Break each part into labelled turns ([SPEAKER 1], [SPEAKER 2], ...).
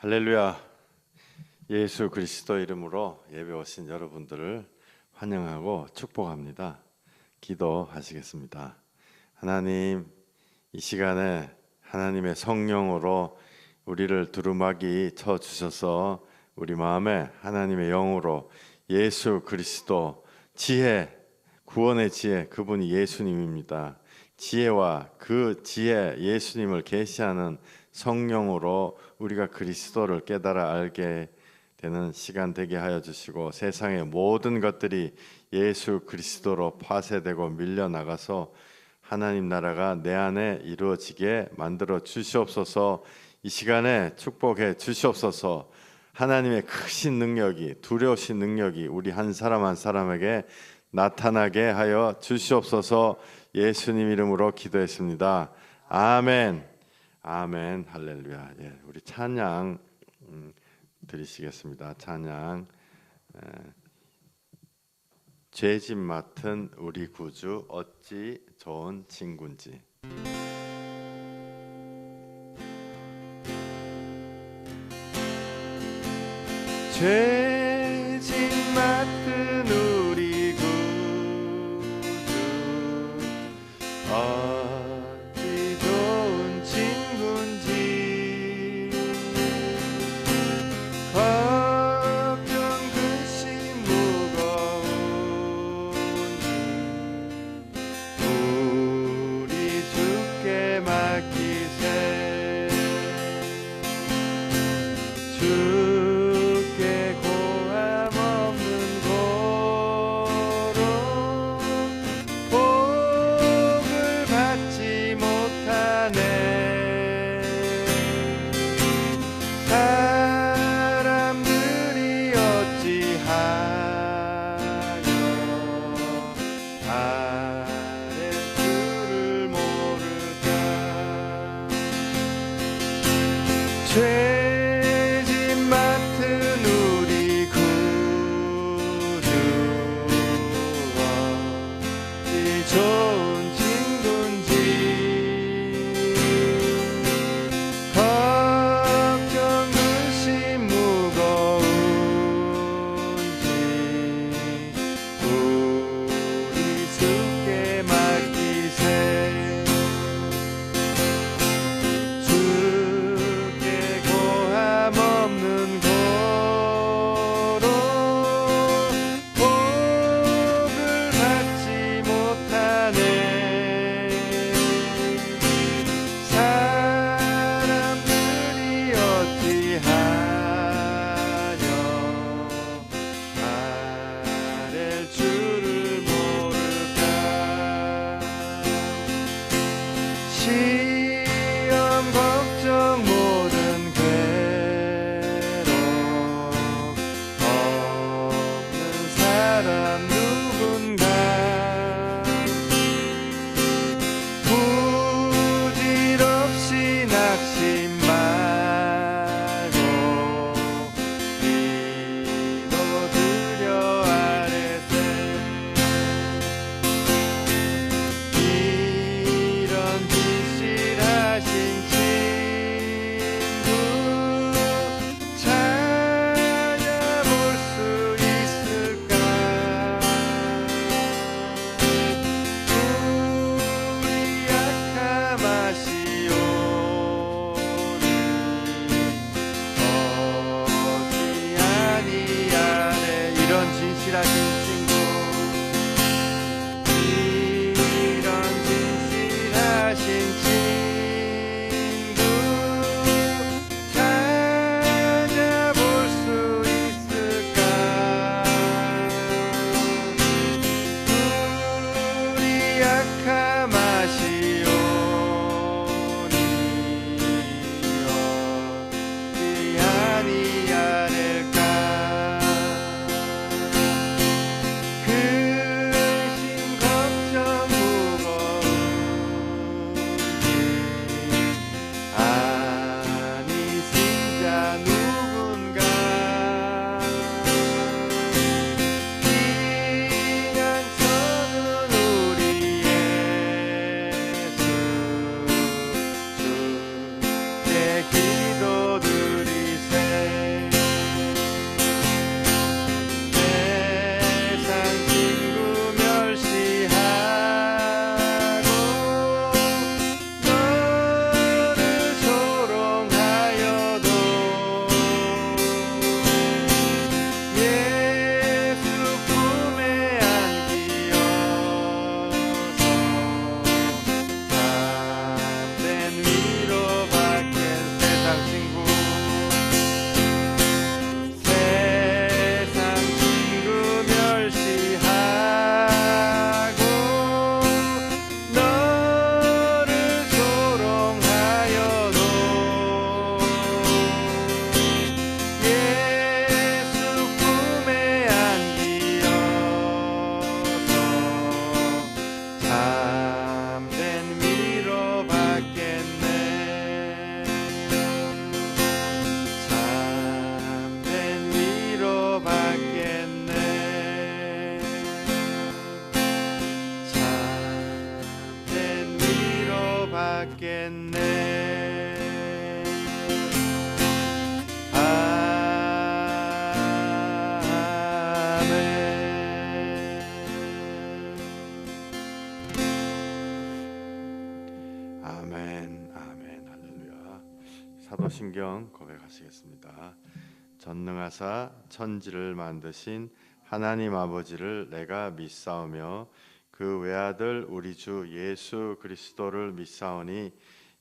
[SPEAKER 1] 할렐루야. 예수 그리스도 이름으로 예배 오신 여러분들을 환영하고 축복합니다. 기도하시겠습니다. 하나님, 이 시간에 하나님의 성령으로 우리를 두루마기 쳐 주셔서 우리 마음에 하나님의 영으로 예수 그리스도 지혜, 구원의 지혜, 그분이 예수님입니다. 지혜와 그 지혜 예수님을 계시하는 성령으로 우리가 그리스도를 깨달아 알게 되는 시간 되게 하여 주시고, 세상의 모든 것들이 예수 그리스도로 파쇄되고 밀려나가서 하나님 나라가 내 안에 이루어지게 만들어 주시옵소서. 이 시간에 축복해 주시옵소서. 하나님의 크신 능력이, 두려우신 능력이 우리 한 사람 한 사람에게 나타나게 하여 주시옵소서. 예수님 이름으로 기도했습니다. 아멘. 아멘. 할렐루야. 예, 우리 찬양 드리시겠습니다. 찬양. 죄짐 맡은 우리 구주 어찌 좋은 친구인지. 죄짐 맡은 우리 구주 어찌 좋은 친구인지. 걱정 근심 무거운지 우리 주께 맡기세. 주께 고함 없는 고로 복을 받지 못하네. 사람들이 어찌하여 아랫줄을 모를까. 죄짐 맡은 우리 구주 어찌 좋은 친구인지. 걱정 근심 무거운지 우리 주께 맡기세. 주께 고함 없는 고로 복을 받지 못하네. 사람들이 어찌하여 아랠 줄을 모를까. 시험 걱정 모든 괴로움 없는 사람 누군가. 부질없이 낙심 말고 기도드려 아뢰세. 이런 진실하신 친구 찾아볼 수 있을까. 우리 약함하시오니 어찌 아니하네. 이런 진실하신 친구, 이런 진실하신 친구 찾아볼 수 있을까. 우리 약함하시오니 어찌 아니하릴까. 받겠네. 아멘, 아멘, 할렐루야. 사도신경 고백하시겠습니다. 전능하사 천지를 만드신 하나님 아버지를 내가 믿사오며 그 외아들 우리 주 예수 그리스도를 믿사오니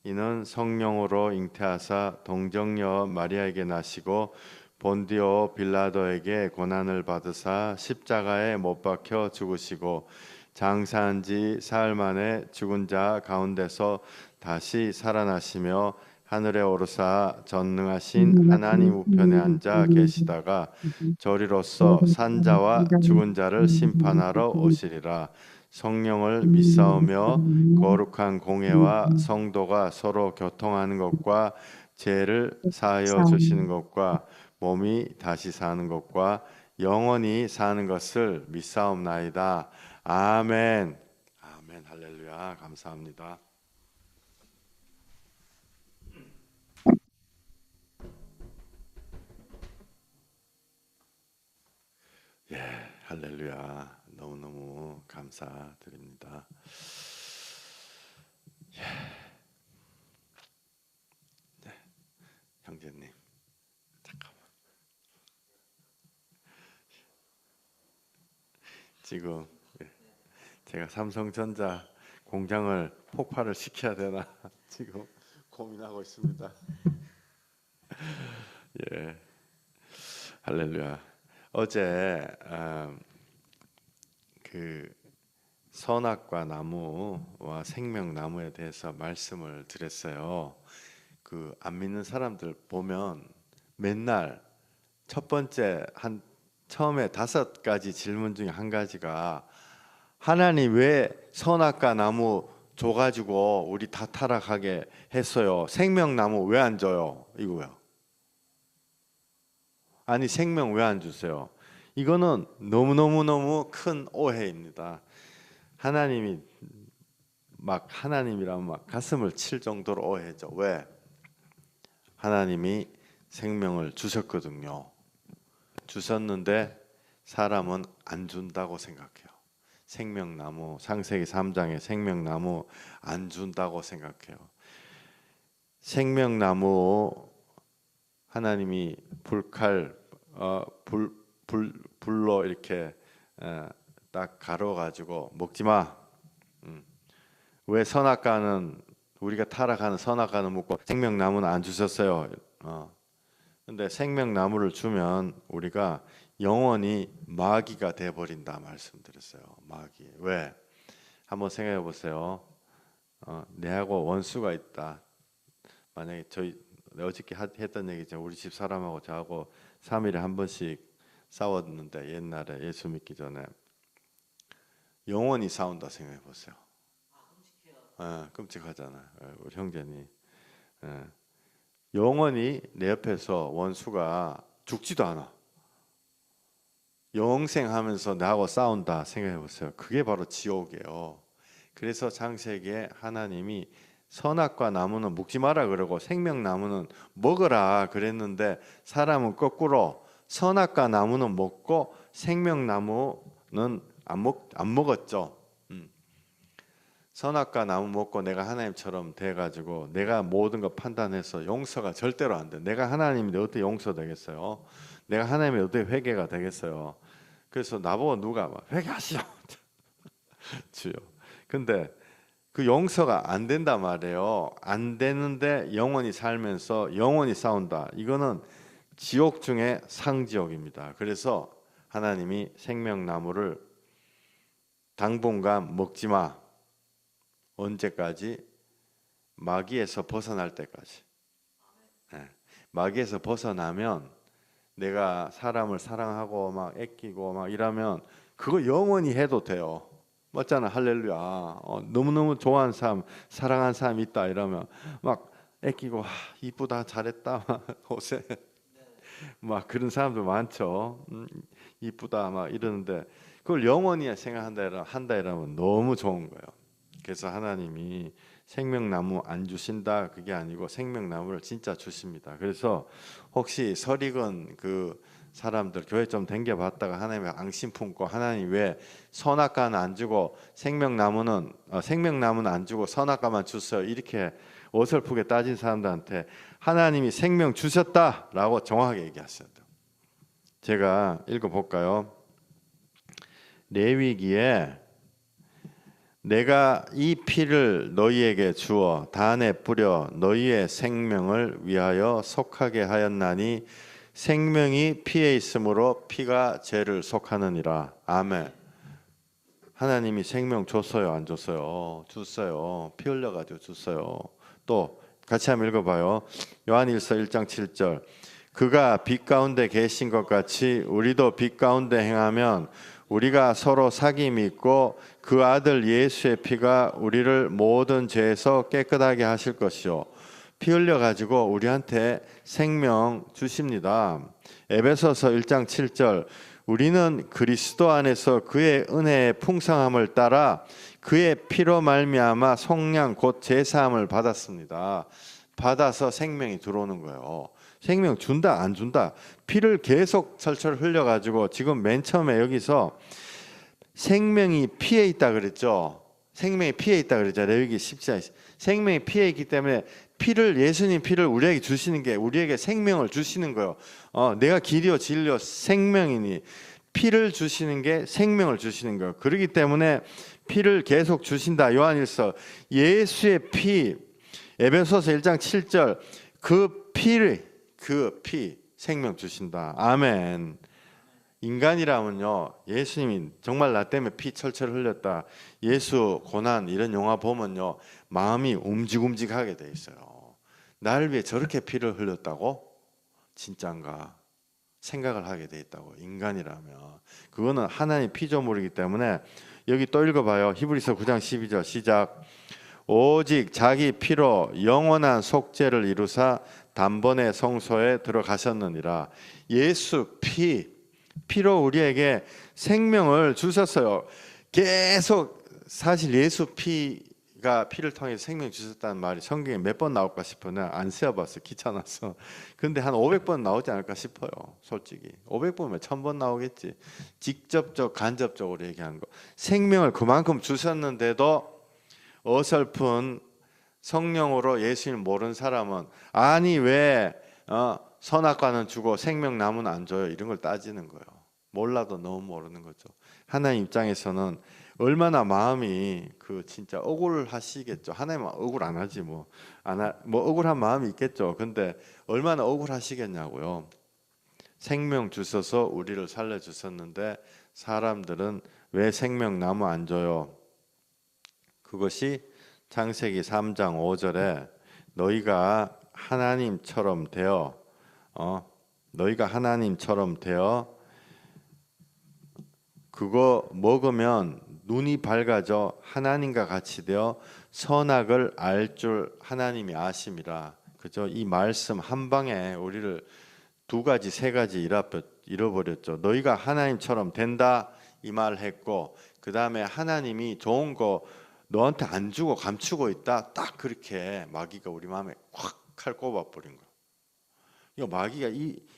[SPEAKER 1] 이는 성령으로 잉태하사 동정녀 마리아에게 나시고 본디오 빌라도에게 고난을 받으사 십자가에 못 박혀 죽으시고 장사한 지 사흘 만에 죽은 자 가운데서 다시 살아나시며 하늘에 오르사 전능하신 하나님 우편에 앉아 계시다가 저리로서 산자와 죽은 자를 심판하러 오시리라. 성령을 믿사오며 거룩한 공회와 성도가 서로 교통하는 것과 죄를 사하여 주시는 것과 몸이 다시 사는 것과 영원히 사는 것을 믿사옵나이다. 아멘. 아멘. 할렐루야. 감사합니다. 예, 할렐루야. 너무너무 감사드립니다. 예. 네, 형제님. 잠깐만. 지금 제가 삼성전자 공장을 폭발을 시켜야 되나 지금 고민하고 있습니다. 예, 할렐루야. 어제 그 선악과 나무와 생명나무에 대해서 말씀을 드렸어요. 그 안 믿는 사람들 보면 맨날 첫 번째 처음에 5가지 질문 중에 한 가지가 하나님 왜 선악과 나무 줘가지고 우리 다 타락하게 했어요? 생명나무 왜 안 줘요? 이거요. 아니 생명 왜 안 주세요? 이거는 너무너무 큰 오해입니다. 하나님이 하나님이라면 막 가슴을 칠 정도로 오해죠. 왜? 하나님이 생명을 주셨거든요. 주셨는데 사람은 안 준다고 생각해요. 생명나무, 창세기 3장에 생명나무 안 준다고 생각해요. 생명나무 하나님이 불로 이렇게 딱 가려가지고 먹지 마. 왜 선악과는 우리가 타락하는 선악과는 먹고 생명나무는 안 주셨어요. 근데 생명나무를 주면 우리가 영원히 마귀가 돼버린다 말씀드렸어요. 마귀. 왜? 한번 생각해 보세요. 내하고 원수가 있다. 만약에 저희 어저께 했던 얘기죠. 우리 집 사람하고 저하고 3일에 한 번씩 싸웠는데 옛날에 예수 믿기 전에 영원히 싸운다 생각해 보세요. 끔찍하잖아요. 우리 형제니 영원히 내 옆에서 원수가 죽지도 않아. 영생하면서 나하고 싸운다 생각해 보세요. 그게 바로 지옥이에요. 그래서 창세기에 하나님이 선악과 나무는 먹지 마라 그러고 생명나무는 먹으라 그랬는데 사람은 거꾸로 선악과 나무는 먹고 생명나무는 안 먹었죠. 선악과 나무 먹고 내가 하나님처럼 돼가지고 내가 모든 거 판단해서 용서가 절대로 안 돼. 내가 하나님인데 어떻게 용서되겠어요? 내가 하나님이 어떻게 회개가 되겠어요? 그래서 나보고 누가 막 회개하시오 주요. 근데 그 용서가 안 된단 말이에요. 안 되는데 영원히 살면서 영원히 싸운다. 이거는 지옥 중에 상지옥입니다. 그래서 하나님이 생명나무를 당분간 먹지 마. 언제까지? 마귀에서 벗어날 때까지. 마귀에서 벗어나면 내가 사람을 사랑하고 막 애끼고 막 이러면 그거 영원히 해도 돼요. 맞잖아. 할렐루야. 너무너무 좋아하는 사람, 사랑하는 사람 있다 이러면 막 애끼고 이쁘다 잘했다 옷에 막 그런 사람들 많죠. 이쁘다 막 이러는데 그걸 영원히 생각한다 이러면 너무 좋은 거예요. 그래서 하나님이 생명나무 안 주신다 그게 아니고 생명나무를 진짜 주십니다. 그래서 혹시 설익은 그 사람들 교회 좀 댕겨봤다가 하나님의 앙심 품고 하나님 왜 선악과는 안 주고 생명나무는 안 주고 선악과만 줬어요 이렇게 어설프게 따진 사람들한테 하나님이 생명 주셨다라고 정확하게 얘기하셨어요. 제가 읽어볼까요? 레위기에 내가 이 피를 너희에게 주어 단에 뿌려 너희의 생명을 위하여 속하게 하였나니 생명이 피에 있으므로 피가 죄를 속하느니라. 아멘. 하나님이 생명 줬어요, 안 줬어요? 줬어요. 피 흘려가지고 줬어요. 또 같이 한번 읽어봐요. 요한일서 1장 7절. 그가 빛 가운데 계신 것 같이 우리도 빛 가운데 행하면 우리가 서로 사귐이 있고 그 아들 예수의 피가 우리를 모든 죄에서 깨끗하게 하실 것이요 피 흘려 가지고 우리한테 생명 주십니다. 에베소서 1장 7절 우리는 그리스도 안에서 그의 은혜의 풍성함을 따라 그의 피로 말미암아 속량 곧 제사함을 받았습니다. 받아서 생명이 들어오는 거예요. 생명 준다 안 준다 피를 계속 철철 흘려가지고 지금 맨 처음에 여기서 생명이 피에 있다 그랬죠. 생명이 피에 있다 그랬죠. 레위기 10장 생명이 피에 있기 때문에 피를 예수님 피를 우리에게 주시는 게 우리에게 생명을 주시는 거예요. 내가 길이요 진리요 생명이니 피를 주시는 게 생명을 주시는 거예요. 그렇기 때문에 피를 계속 주신다. 요한일서 예수의 피 에베소서 1장 7절 그 피 생명 주신다. 아멘. 인간이라면요 예수님이 정말 나 때문에 피 철철 흘렸다 예수 고난 이런 영화 보면요 마음이 움직하게 돼 있어요. 나를 위해 저렇게 피를 흘렸다고? 진짠가 생각을 하게 돼 있다고. 인간이라면 그거는 하나님의 피조물이기 때문에 여기 또 읽어봐요. 히브리서 9장 12절 시작. 오직 자기 피로 영원한 속죄를 이루사 단번에 성소에 들어가셨느니라. 예수 피로 우리에게 생명을 주셨어요. 계속 사실 예수 피가 피를 통해서 생명 주셨다는 말이 성경에 몇 번 나올까 싶어요. 안 세어봤어 귀찮아서. 근데 한 500번 나오지 않을까 싶어요. 솔직히 500번이면 1000번 나오겠지. 직접적 간접적으로 얘기한 거. 생명을 그만큼 주셨는데도 어설픈 성령으로 예수님 모르는 사람은 아니 왜 선악과는 주고 생명나무는 안 줘요 이런 걸 따지는 거예요. 몰라도 너무 모르는 거죠. 하나님 입장에서는 얼마나 마음이 그 진짜 억울하시겠죠. 하나님은 억울 안 하지 뭐 억울한 마음이 있겠죠. 근데 얼마나 억울하시겠냐고요. 생명 주셔서 우리를 살려주셨는데 사람들은 왜 생명나무 안 줘요? 그것이 창세기 3장 5절에 너희가 하나님처럼 되어 그거 먹으면 눈이 밝아져 하나님과 같이 되어 선악을 알 줄 하나님이 아심이라. 그죠? 이 말씀 한 방에 우리를 두 가지 세 가지 잃어버렸죠. 너희가 하나님처럼 된다 이 말을 했고 그 다음에 하나님이 좋은 거 너한테 안 주고 감추고 있다. 딱 그렇게 마귀가 우리 마음에 확 칼 꼽아버린 거야. 이거 마귀가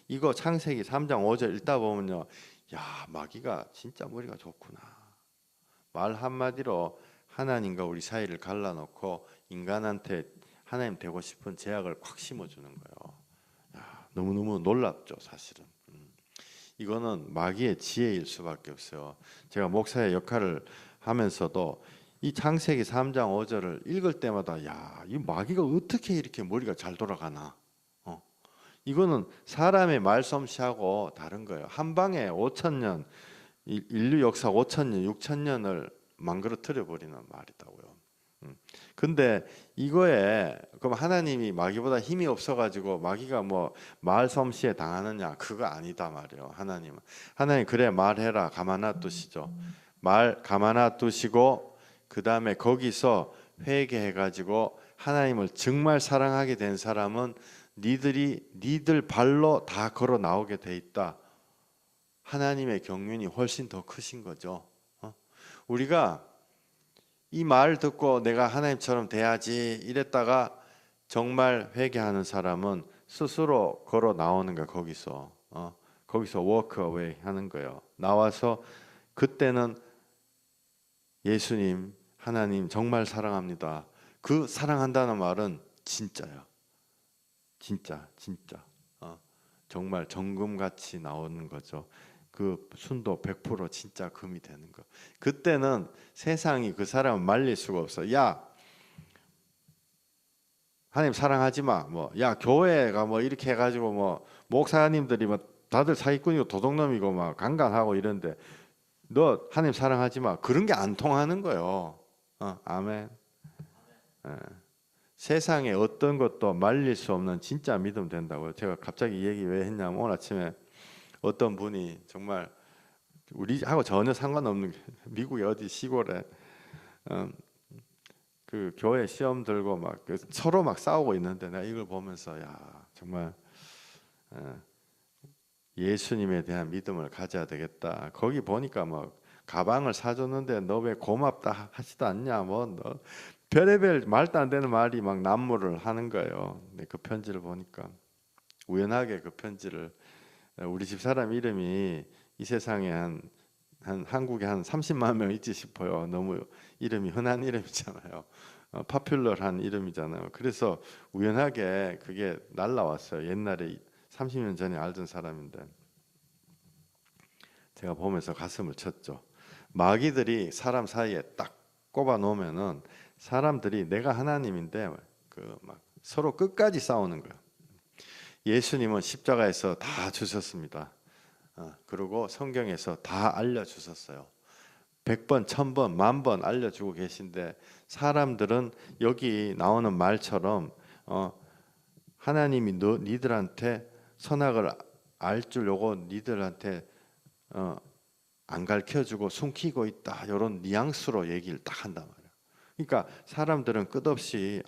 [SPEAKER 1] 이거 창세기 3장 5절 읽다 보면요, 야 마귀가 진짜 머리가 좋구나. 말 한마디로 하나님과 우리 사이를 갈라놓고 인간한테 하나님 되고 싶은 제약을 콱 심어주는 거예요. 야, 너무너무 놀랍죠 사실은. 이거는 마귀의 지혜일 수밖에 없어요. 제가 목사의 역할을 하면서도 이 창세기 3장 5절을 읽을 때마다 야, 이 마귀가 어떻게 이렇게 머리가 잘 돌아가나. 이거는 사람의 말솜씨하고 다른 거예요. 한 방에 5,000년 인류 역사 5,000년, 6,000년을 망그러뜨려 버리는 말이다고요. 근데 이거에 그럼 하나님이 마귀보다 힘이 없어가지고 마귀가 뭐 말솜씨에 당하느냐 그거 아니다 말이에요. 하나님 그래 말해라 가만 놔두시죠. 말 가만 놔두시고 그 다음에 거기서 회개해가지고 하나님을 정말 사랑하게 된 사람은 니들 발로 다 걸어 나오게 돼 있다. 하나님의 경륜이 훨씬 더 크신 거죠. 우리가 이 말 듣고 내가 하나님처럼 돼야지 이랬다가 정말 회개하는 사람은 스스로 걸어 나오는 거야. 거기서 walk away 하는 거예요. 나와서 그때는 예수님, 하나님 정말 사랑합니다. 그 사랑한다는 말은 진짜야. 진짜. 정말 정금같이 나오는 거죠. 그 순도 100% 진짜 금이 되는 거. 그때는 세상이 그 사람을 말릴 수가 없어. 야, 하나님 사랑하지 마. 야, 교회가 이렇게 해가지고 목사님들이 다들 사기꾼이고 도둑놈이고 강간하고 이런데 너 하나님 사랑하지 마. 그런 게 안 통하는 거예요. 아멘. 예. 세상에 어떤 것도 말릴 수 없는 진짜 믿음 된다고요. 제가 갑자기 이 얘기 왜 했냐면 오늘 아침에 어떤 분이 정말 우리하고 전혀 상관없는 미국의 어디 시골에 그 교회 시험 들고 서로 싸우고 있는데 내가 이걸 보면서 야 정말 예수님에 대한 믿음을 가져야 되겠다. 거기 보니까 가방을 사줬는데 너 왜 고맙다 하지도 않냐 너 별의별 말도 안 되는 말이 난무를 하는 거예요. 근데 그 편지를 보니까 우연하게 그 편지를 우리 집 사람 이름이 이 세상에 한 한국에 한 30만 명 있지 싶어요. 너무 이름이 흔한 이름이잖아요. 파퓰러한 이름이잖아요. 그래서 우연하게 그게 날라왔어요. 옛날에 30년 전에 알던 사람인데 제가 보면서 가슴을 쳤죠. 마귀들이 사람 사이에 딱 꼽아 놓으면은 사람들이 내가 하나님인데 서로 끝까지 싸우는 거예요. 예수님은 십자가에서 다 주셨습니다. 그리고 성경에서 다 알려주셨어요. 100번, 1000번, 10,000번 알려주고 계신데 사람들은 여기 나오는 말처럼 하나님이 니들한테 선악을 알 줄 요거 니들한테 안 가르쳐주고 숨기고 있다. 이런 뉘앙스로 얘기를 딱 한단 말이에요. 그러니까 사람들은 끝없이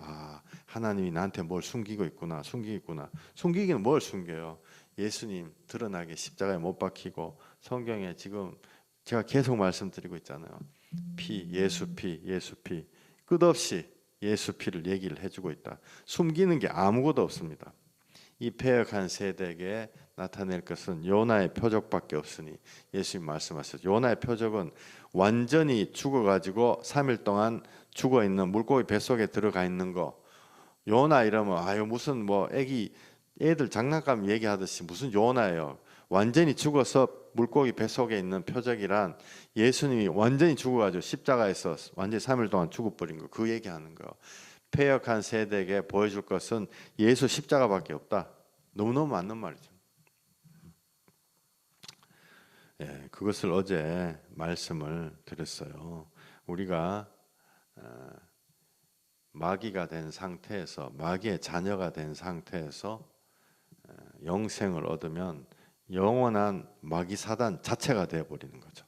[SPEAKER 1] 하나님이 나한테 뭘 숨기고 있구나. 숨기기는 뭘 숨겨요. 예수님 드러나게 십자가에 못 박히고 성경에 지금 제가 계속 말씀드리고 있잖아요. 예수 피 끝없이 예수 피를 얘기를 해주고 있다. 숨기는 게 아무것도 없습니다. 이 패역한 세대에게 나타낼 것은 요나의 표적밖에 없으니 예수님 말씀하셨죠. 요나의 표적은 완전히 죽어가지고 3일 동안 죽어있는 물고기 뱃속에 들어가 있는 거. 요나 이러면 무슨 애들 장난감 얘기하듯이 무슨 요나예요. 완전히 죽어서 물고기 뱃속에 있는 표적이란 예수님이 완전히 죽어가지고 십자가에서 완전히 3일 동안 죽어버린 거. 그 얘기하는 거. 패역한 세대에게 보여줄 것은 예수 십자가밖에 없다. 너무너무 맞는 말이죠. 예, 그것을 어제 말씀을 드렸어요. 우리가 마귀가 된 상태에서 마귀의 자녀가 된 상태에서 영생을 얻으면 영원한 마귀 사단 자체가 되어 버리는 거죠.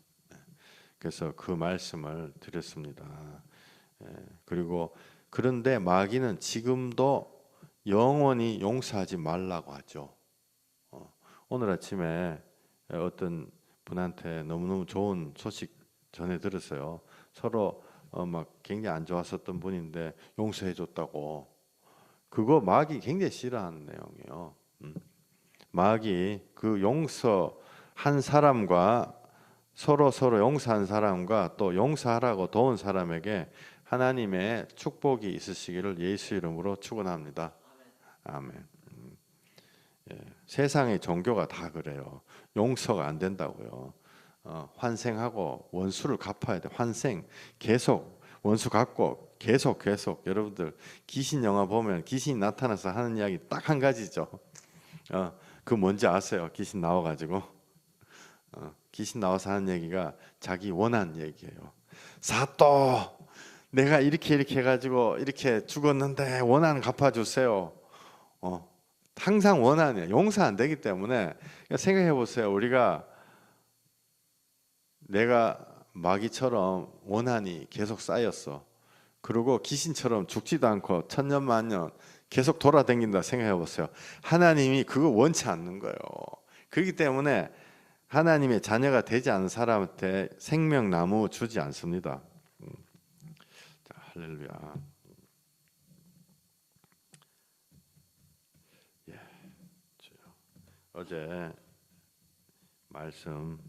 [SPEAKER 1] 그래서 그 말씀을 드렸습니다. 그리고 그런데 마귀는 지금도 영원히 용서하지 말라고 하죠. 오늘 아침에 어떤 분한테 너무너무 좋은 소식 전해 들었어요. 서로 굉장히 안 좋았었던 분인데 용서해 줬다고. 그거 마귀 굉장히 싫어하는 내용이에요. 마귀 그 용서한 사람과 서로 용서한 사람과 또 용서하라고 도운 사람에게 하나님의 축복이 있으시기를 예수 이름으로 축원합니다. 아멘. 세상의 종교가 다 그래요. 용서가 안 된다고요. 환생하고 원수를 갚아야 돼. 환생 계속 원수 갚고 계속 여러분들 귀신 영화 보면 귀신이 나타나서 하는 이야기 딱 한 가지죠. 그 뭔지 아세요? 귀신 나와가지고 귀신 나와서 하는 얘기가 자기 원한 얘기예요. 사또 내가 이렇게 해가지고 이렇게 죽었는데 원한 갚아주세요. 항상 원한이에요. 용서 안 되기 때문에 생각해 보세요. 내가 마귀처럼 원한이 계속 쌓였어. 그리고 귀신처럼 죽지도 않고 천년만년 계속 돌아다닌다 생각해 보세요. 하나님이 그거 원치 않는 거예요. 그렇기 때문에 하나님의 자녀가 되지 않은 사람한테 생명나무 주지 않습니다. 할렐루야. 예, 주여. 어제 말씀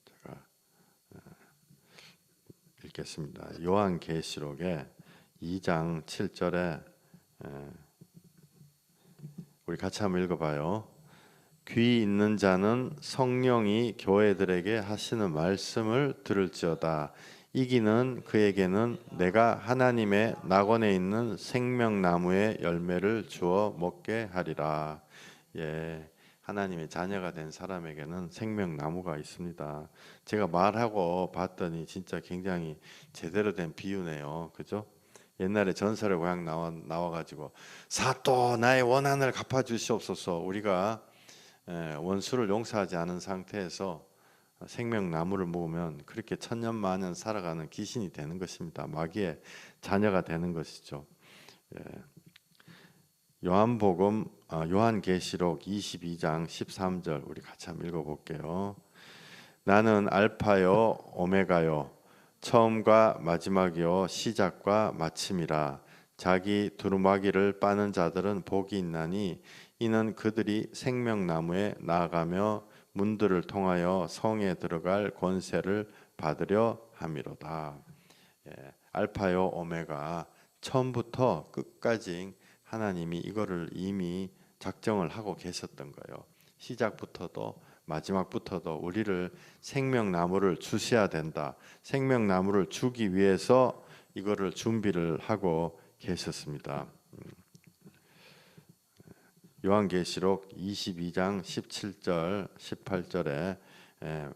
[SPEAKER 1] 제가 읽겠습니다. 요한계시록의 2장 7절에 우리 같이 한번 읽어봐요. 귀 있는 자는 성령이 교회들에게 하시는 말씀을 들을지어다. 이기는 그에게는 내가 하나님의 낙원에 있는 생명나무의 열매를 주어 먹게 하리라. 예, 하나님의 자녀가 된 사람에게는 생명나무가 있습니다. 제가 말하고 봤더니 진짜 굉장히 제대로 된 비유네요. 그죠? 옛날에 전설의 고향 나와가지고 사또 나의 원한을 갚아주시옵소서. 우리가 원수를 용서하지 않은 상태에서 생명나무를 먹으면 그렇게 천년만년 살아가는 귀신이 되는 것입니다. 마귀의 자녀가 되는 것이죠. 요한계시록 22장 13절 우리 같이 한번 읽어볼게요. 나는 알파요 오메가요 처음과 마지막이요 시작과 마침이라. 자기 두루마기를 빠는 자들은 복이 있나니 이는 그들이 생명나무에 나아가며 문들을 통하여 성에 들어갈 권세를 받으려 함이로다. 알파요 오메가, 처음부터 끝까지 하나님이 이거를 이미 작정을 하고 계셨던 거예요. 시작부터도 마지막부터도 우리를 생명나무를 주셔야 된다. 생명나무를 주기 위해서 이거를 준비를 하고 계셨습니다. 요한계시록 22장 17절 18절에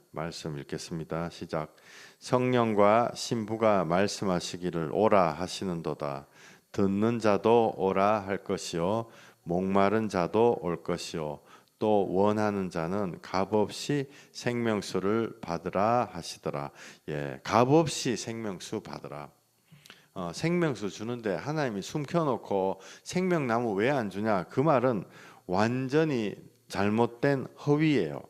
[SPEAKER 1] 말씀 읽겠습니다. 시작. 성령과 신부가 말씀하시기를 오라 하시는도다. 듣는 자도 오라 할 것이요 목마른 자도 올 것이요 또 원하는 자는 값없이 생명수를 받으라 하시더라. 값없이 생명수 받으라. 생명수 주는데 하나님이 숨겨놓고 생명나무 왜 안 주냐? 그 말은 완전히 잘못된 허위예요.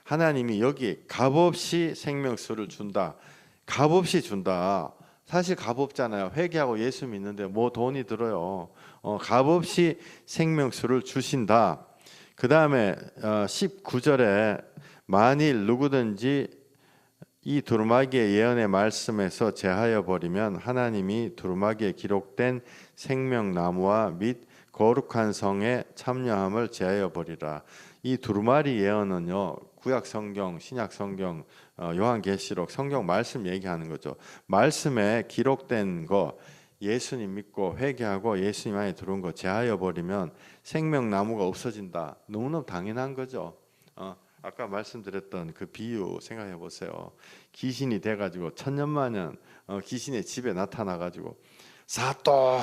[SPEAKER 1] 하나님이 여기 값없이 생명수를 준다. 값없이 준다. 사실 값없잖아요. 회개하고 예수 믿는데 뭐 돈이 들어요. 값없이 생명수를 주신다. 그 다음에 19절에 만일 누구든지 이 두루마기의 예언의 말씀에서 제하여 버리면 하나님이 두루마기에 기록된 생명나무와 및 거룩한 성에 참여함을 제하여 버리라. 이 두루마리 예언은요, 구약 성경, 신약 성경, 요한계시록 성경 말씀 얘기하는 거죠. 말씀에 기록된 거 예수님 믿고 회개하고 예수님 안에 들어온 거 제하여 버리면 생명나무가 없어진다. 너무너무 당연한 거죠. 아까 말씀드렸던 그 비유 생각해 보세요. 귀신이 돼가지고 천년만년 귀신의 집에 나타나가지고 사또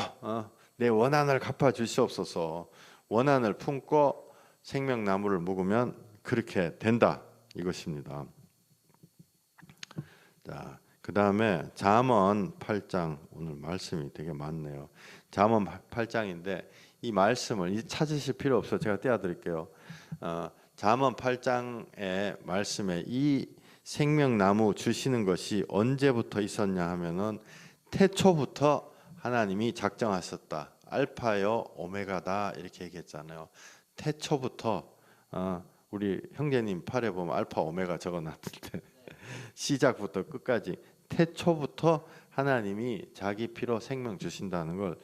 [SPEAKER 1] 내 원한을 갚아 주시옵소서. 원한을 품고 생명나무를 먹으면 그렇게 된다 이것입니다. 자, 그 다음에 잠언 8장 오늘 말씀이 되게 많네요. 잠언 8장인데 이 말씀을 찾으실 필요 없어. 제가 떼어드릴게요. 잠언 8장의 말씀에 이 생명나무 주시는 것이 언제부터 있었냐 하면은 태초부터 하나님이 작정하셨다. 알파요 오메가다 이렇게 얘기했잖아요. 태초부터 우리 형제님 팔에 보면 알파 오메가 적어놨는데 시작부터 끝까지 태초부터 하나님이 자기 피로 생명 주신다는 걸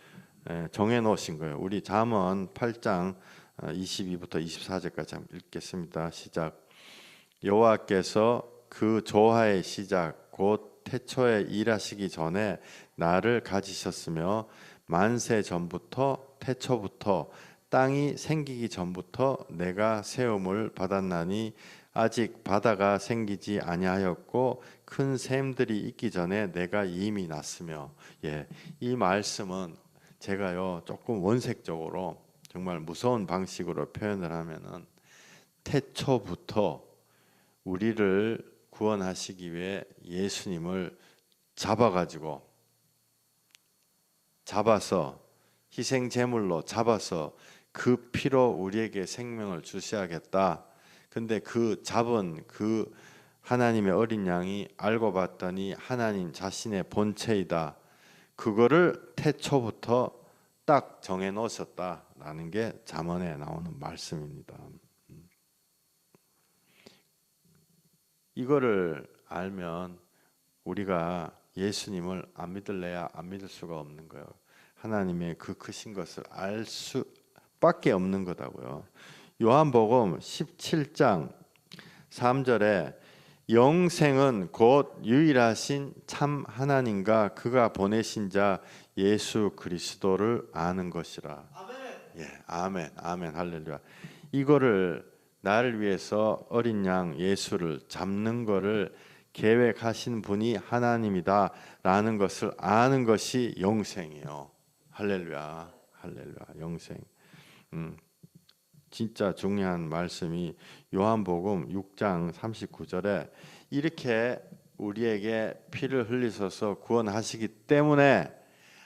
[SPEAKER 1] 정해 놓으신 거예요. 우리 잠언 8장 22부터 24절까지 한번 읽겠습니다. 시작. 여호와께서 그 조화의 시작 곧 태초에 일하시기 전에 나를 가지셨으며 만세 전부터 태초부터 땅이 생기기 전부터 내가 세움을 받았나니 아직 바다가 생기지 아니하였고 큰 샘들이 있기 전에 내가 이미 났으며. 이 말씀은 제가요 조금 원색적으로 정말 무서운 방식으로 표현을 하면은 태초부터 우리를 구원하시기 위해 예수님을 잡아서 희생 제물로 잡아서 그 피로 우리에게 생명을 주셔야겠다. 근데 그 잡은 그 하나님의 어린 양이 알고 봤더니 하나님 자신의 본체이다. 그거를 태초부터 딱 정해 놓으셨다라는 게 잠언에 나오는 말씀입니다. 이거를 알면 우리가 예수님을 안 믿을래야 안 믿을 수가 없는 거예요. 하나님의 그 크신 것을 알 수밖에 없는 거다고요. 요한복음 17장 3절에 영생은 곧 유일하신 참 하나님과 그가 보내신 자 예수 그리스도를 아는 것이라. 아멘. 예, 아멘, 아멘, 할렐루야. 이거를 나를 위해서 어린 양 예수를 잡는 거를 계획하신 분이 하나님이다라는 것을 아는 것이 영생이에요. 할렐루야, 할렐루야, 영생. 진짜 중요한 말씀이 요한복음 6장 39절에 이렇게 우리에게 피를 흘리셔서 구원하시기 때문에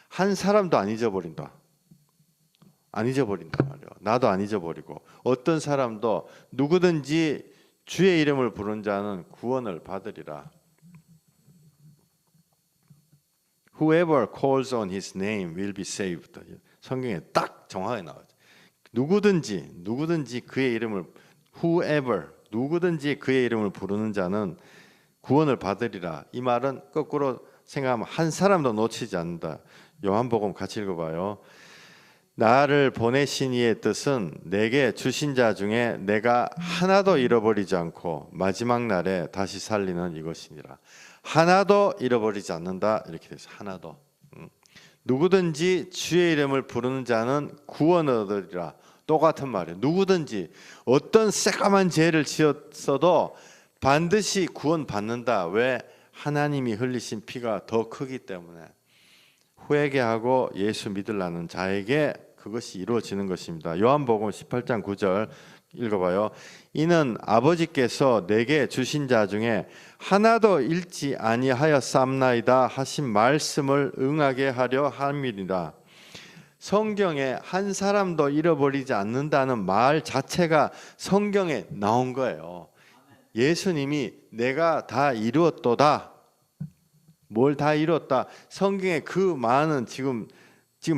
[SPEAKER 1] 한 사람도 안 잊어버린다. 안 잊어버린다 말이에요. 나도 안 잊어버리고 어떤 사람도 누구든지 주의 이름을 부른 자는 구원을 받으리라. Whoever calls on his name will be saved. 성경에 딱 정확하게 나와요. 누구든지 그의 이름을 whoever 누구든지 그의 이름을 부르는 자는 구원을 받으리라. 이 말은 거꾸로 생각하면 한 사람도 놓치지 않는다. 요한복음 같이 읽어봐요. 나를 보내신 이의 뜻은 내게 주신 자 중에 내가 하나도 잃어버리지 않고 마지막 날에 다시 살리는 이것이니라. 하나도 잃어버리지 않는다. 이렇게 돼서 하나도. 누구든지 주의 이름을 부르는 자는 구원을 얻으리라. 똑같은 말이에요. 누구든지 어떤 새까만 죄를 지었어도 반드시 구원받는다. 왜? 하나님이 흘리신 피가 더 크기 때문에. 회개하고 예수 믿으려는 자에게 그것이 이루어지는 것입니다. 요한복음 18장 9절 읽어봐요. 이는 아버지께서 내게 주신 자 중에 하나도 잃지 아니하였삼나이다 하신 말씀을 응하게 하려 함이니라. 성경에 한 사람도 잃어버리지 않는다는 말 자체가 성경에 나온 거예요. 예수님이 내가 다 이루었도다. 뭘 다 이뤘다. 성경에 그 많은 지금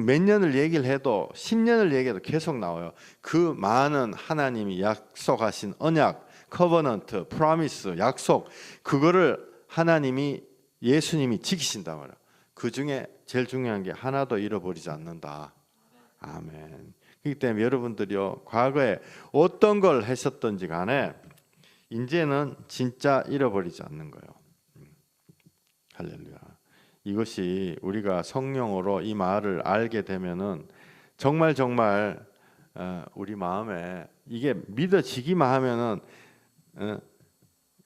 [SPEAKER 1] 몇 년을 얘기를 해도 10년을 얘기해도 계속 나와요. 그 많은 하나님이 약속하신 언약, 커버넌트, 프로미스, 약속 그거를 하나님이 예수님이 지키신단 말이에요. 그 중에 제일 중요한 게 하나도 잃어버리지 않는다. 아멘. 그렇기 때문에 여러분들이요 과거에 어떤 걸 하셨던지 간에 이제는 진짜 잃어버리지 않는 거예요. 할렐루야. 이것이 우리가 성령으로 이 말을 알게 되면은 정말 우리 마음에 이게 믿어지기만 하면은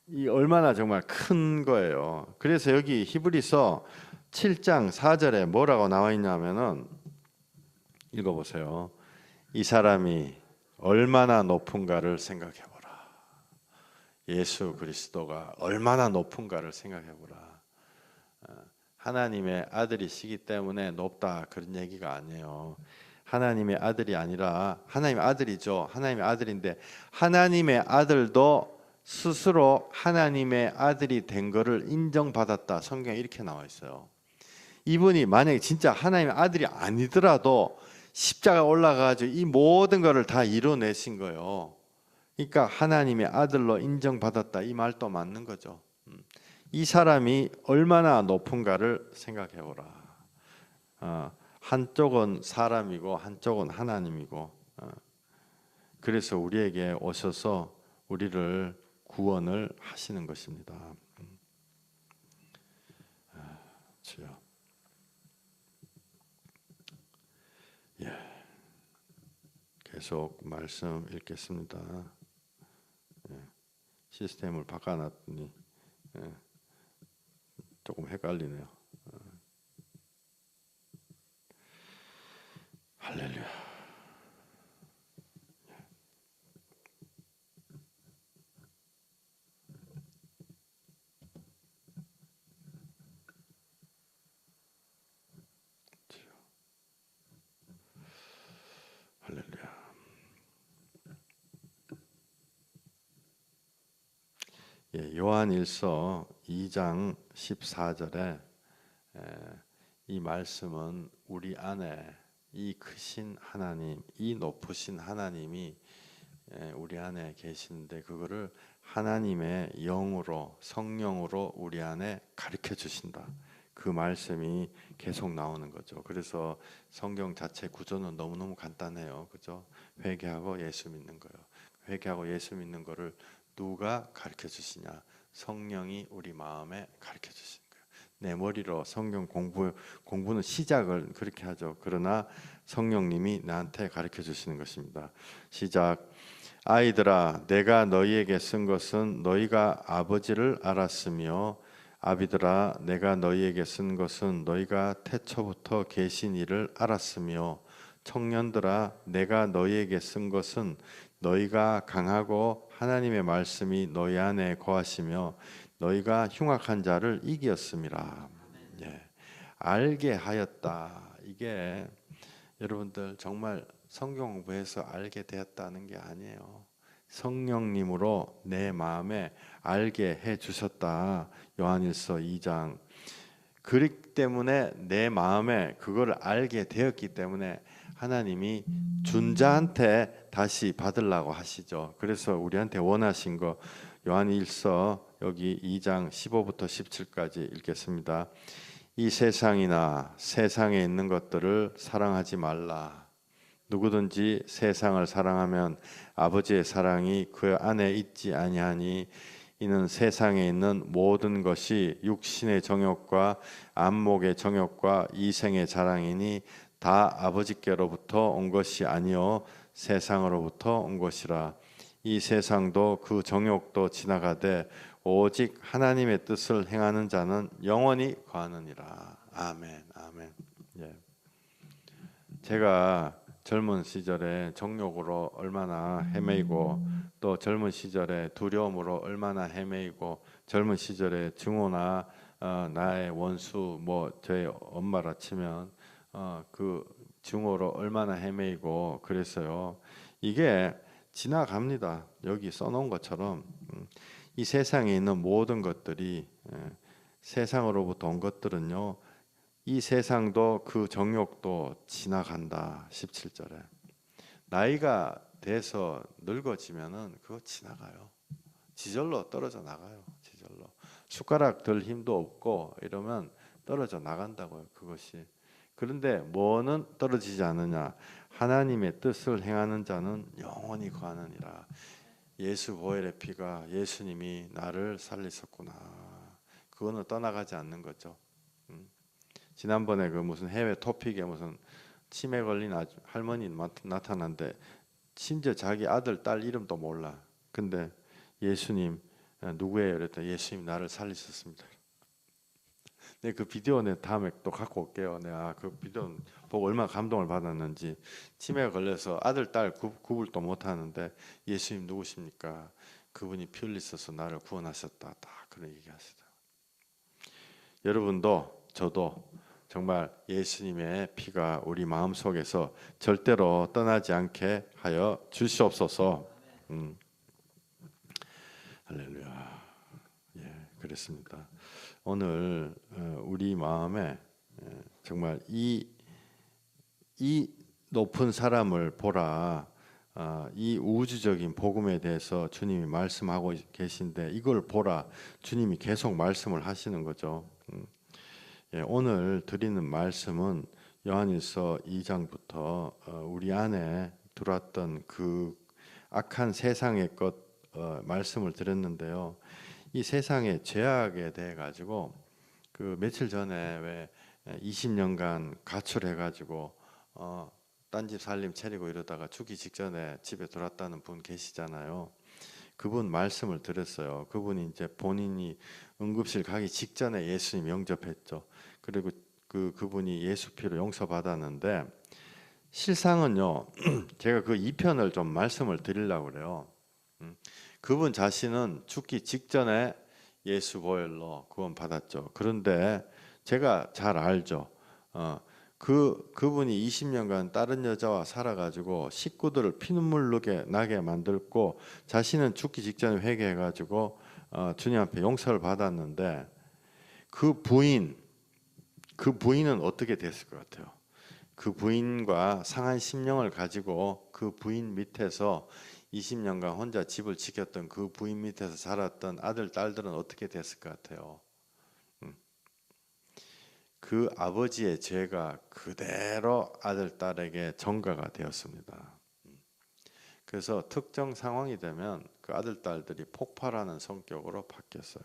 [SPEAKER 1] 이 얼마나 정말 큰 거예요. 그래서 여기 히브리서 7장 4절에 뭐라고 나와 있냐면은 읽어보세요. 이 사람이 얼마나 높은가를 생각해보라. 예수 그리스도가 얼마나 높은가를 생각해보라. 하나님의 아들이시기 때문에 높다 그런 얘기가 아니에요. 하나님의 아들이 아니라 하나님의 아들이죠. 하나님의 아들인데 하나님의 아들도 스스로 하나님의 아들이 된 것을 인정받았다. 성경에 이렇게 나와 있어요. 이분이 만약에 진짜 하나님의 아들이 아니더라도 십자가 올라가가지고 이 모든 것을 다 이뤄내신 거예요. 그러니까 하나님의 아들로 인정받았다. 이 말도 맞는 거죠. 이 사람이 얼마나 높은가를 생각해보라. 한쪽은 사람이고 한쪽은 하나님이고 그래서 우리에게 오셔서 우리를 구원을 하시는 것입니다. 주여. 예. 계속 말씀 읽겠습니다. 예. 시스템을 바꿔놨더니 조금 헷갈리네요. 할렐루야. 할렐루야. 예, 요한일서 2장 14절에 이 말씀은 우리 안에 이 크신 하나님, 이 높으신 하나님이 우리 안에 계시는데 그거를 하나님의 영으로 성령으로 우리 안에 가르쳐 주신다. 그 말씀이 계속 나오는 거죠. 그래서 성경 자체 구조는 너무너무 간단해요. 그죠? 회개하고 예수 믿는 거예요. 회개하고 예수 믿는 거를 누가 가르쳐 주시냐? 성령이 우리 마음에 가르쳐 주시는 거예요. 내 머리로 성경 공부는 시작을 그렇게 하죠. 그러나 성령님이 나한테 가르쳐 주시는 것입니다. 시작. 아이들아, 내가 너희에게 쓴 것은 너희가 아버지를 알았으며, 아비들아, 내가 너희에게 쓴 것은 너희가 태초부터 계신 이를 알았으며, 청년들아, 내가 너희에게 쓴 것은 너희가 강하고 하나님의 말씀이 너희 안에 거하시며 너희가 흉악한 자를 이기었음이라. 예. 알게 하였다. 이게 여러분들 정말 성경 공부해서 알게 되었다는 게 아니에요. 성령님으로 내 마음에 알게 해 주셨다. 요한일서 2장. 그렇기 때문에 내 마음에 그걸 알게 되었기 때문에 하나님이 준 자한테 다시 받으려고 하시죠. 그래서 우리한테 원하신 거 요한일서 여기 2장 15부터 17까지 읽겠습니다. 이 세상이나 세상에 있는 것들을 사랑하지 말라. 누구든지 세상을 사랑하면 아버지의 사랑이 그 안에 있지 아니하니 이는 세상에 있는 모든 것이 육신의 정욕과 안목의 정욕과 이생의 자랑이니 다 아버지께로부터 온 것이 아니요 세상으로부터 온 것이라. 이 세상도 그 정욕도 지나가되 오직 하나님의 뜻을 행하는 자는 영원히 거하느니라. 아멘. 아멘. 예. 제가 젊은 시절에 정욕으로 얼마나 헤매이고 또 젊은 시절에 두려움으로 얼마나 헤매이고 젊은 시절에 증오나 나의 원수 뭐 저희 엄마라 치면 그 증오로 얼마나 헤매이고 그랬어요. 이게 지나갑니다. 여기 써놓은 것처럼 이 세상에 있는 모든 것들이 세상으로부터 온 것들은요. 이 세상도 그 정욕도 지나간다. 17절에 나이가 돼서 늙어지면은 그거 지나가요. 지절로 떨어져 나가요. 지절로 숟가락 들 힘도 없고 이러면 떨어져 나간다고요. 그것이. 그런데 뭐는 떨어지지 않느냐? 하나님의 뜻을 행하는 자는 영원히 거하느니라. 예수 보혈의 피가 예수님이 나를 살리셨구나. 그거는 떠나가지 않는 거죠. 지난번에 그 무슨 해외 토픽에 무슨 치매 걸린 할머니 나타났는데 심지어 자기 아들 딸 이름도 몰라. 근데 예수님 누구예요? 그랬더니 예수님 나를 살리셨습니다. 네, 그 비디오 내 다음에 또 갖고 올게요. 내가 그 비디오 보고 얼마나 감동을 받았는지. 치매가 걸려서 아들 딸 구분도 못 하는데 예수님 누구십니까? 그분이 피 흘리셔서 나를 구원하셨다. 다 그런 얘기하시죠. 여러분도 저도 정말 예수님의 피가 우리 마음속에서 절대로 떠나지 않게 하여 주시옵소서. 할렐루야. 예, 그렇습니다. 오늘 우리 마음에 정말 이 높은 사람을 보라. 이 우주적인 복음에 대해서 주님이 말씀하고 계신데 이걸 보라. 주님이 계속 말씀을 하시는 거죠. 예, 오늘 드리는 말씀은 요한일서 2장부터 우리 안에 들어왔던 그 악한 세상의 것 말씀을 드렸는데요. 이 세상의 죄악에 대해 가지고 그 며칠 전에 왜 20년간 가출해 가지고 딴집 살림 차리고 이러다가 죽기 직전에 집에 돌아왔다는 분 계시잖아요. 그분 말씀을 드렸어요. 그분이 이제 본인이 응급실 가기 직전에 예수님 영접했죠. 그리고 그분이 예수 피로 용서받았는데 실상은요. 제가 그 2편을 좀 말씀을 드리려고 그래요. 그분 자신은 죽기 직전에 예수 보혈로 구원받았죠. 그런데 제가 잘 알죠. 그분이 20년간 다른 여자와 살아가지고 식구들을 피눈물 나게 만들고 자신은 죽기 직전에 회개해가지고 주님 앞에 용서를 받았는데 그 부인 그 부인은 어떻게 됐을 것 같아요? 그 부인과 상한 심령을 가지고 그 부인 밑에서 20년간 혼자 집을 지켰던 그 부인 밑에서 자랐던 아들, 딸들은 어떻게 됐을 것 같아요? 그 아버지의 죄가 그대로 아들, 딸에게 전가가 되었습니다. 그래서 특정 상황이 되면 그 아들, 딸들이 폭발하는 성격으로 바뀌었어요.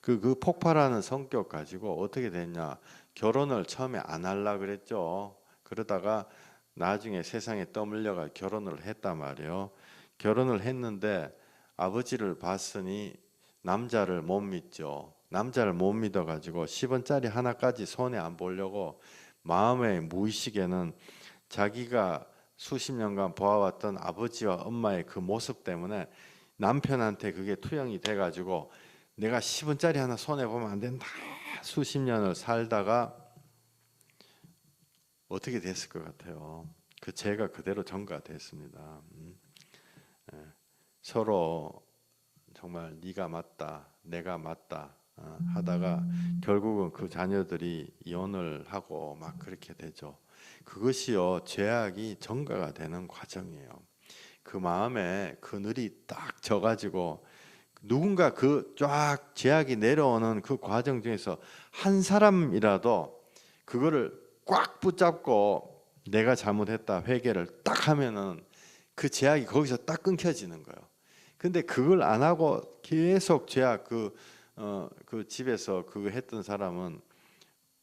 [SPEAKER 1] 그 폭발하는 성격 가지고 어떻게 됐냐? 결혼을 처음에 안 하려 그랬죠. 그러다가 나중에 세상에 떠밀려가 결혼을 했단 말이에요. 결혼을 했는데 아버지를 봤으니 남자를 못 믿죠. 남자를 못 믿어가지고 10원짜리 하나까지 손에 안 보려고 마음의 무의식에는 자기가 수십 년간 보아왔던 아버지와 엄마의 그 모습 때문에 남편한테 그게 투영이 돼가지고 내가 10원짜리 하나 손에 보면 안 된다. 수십 년을 살다가 어떻게 됐을 것 같아요? 그 죄가 그대로 전가됐습니다. 서로 정말 네가 맞다, 내가 맞다 하다가 결국은 그 자녀들이 이혼을 하고 막 그렇게 되죠. 그것이요 죄악이 전가가 되는 과정이에요. 그 마음에 그늘이 딱 져가지고 누군가 그 쫙 죄악이 내려오는 그 과정 중에서 한 사람이라도 그거를 꽉 붙잡고 내가 잘못했다 회개를 딱 하면은 그 죄악이 거기서 딱 끊겨지는 거예요. 근데 그걸 안 하고 계속 죄악 그 집에서 그 했던 사람은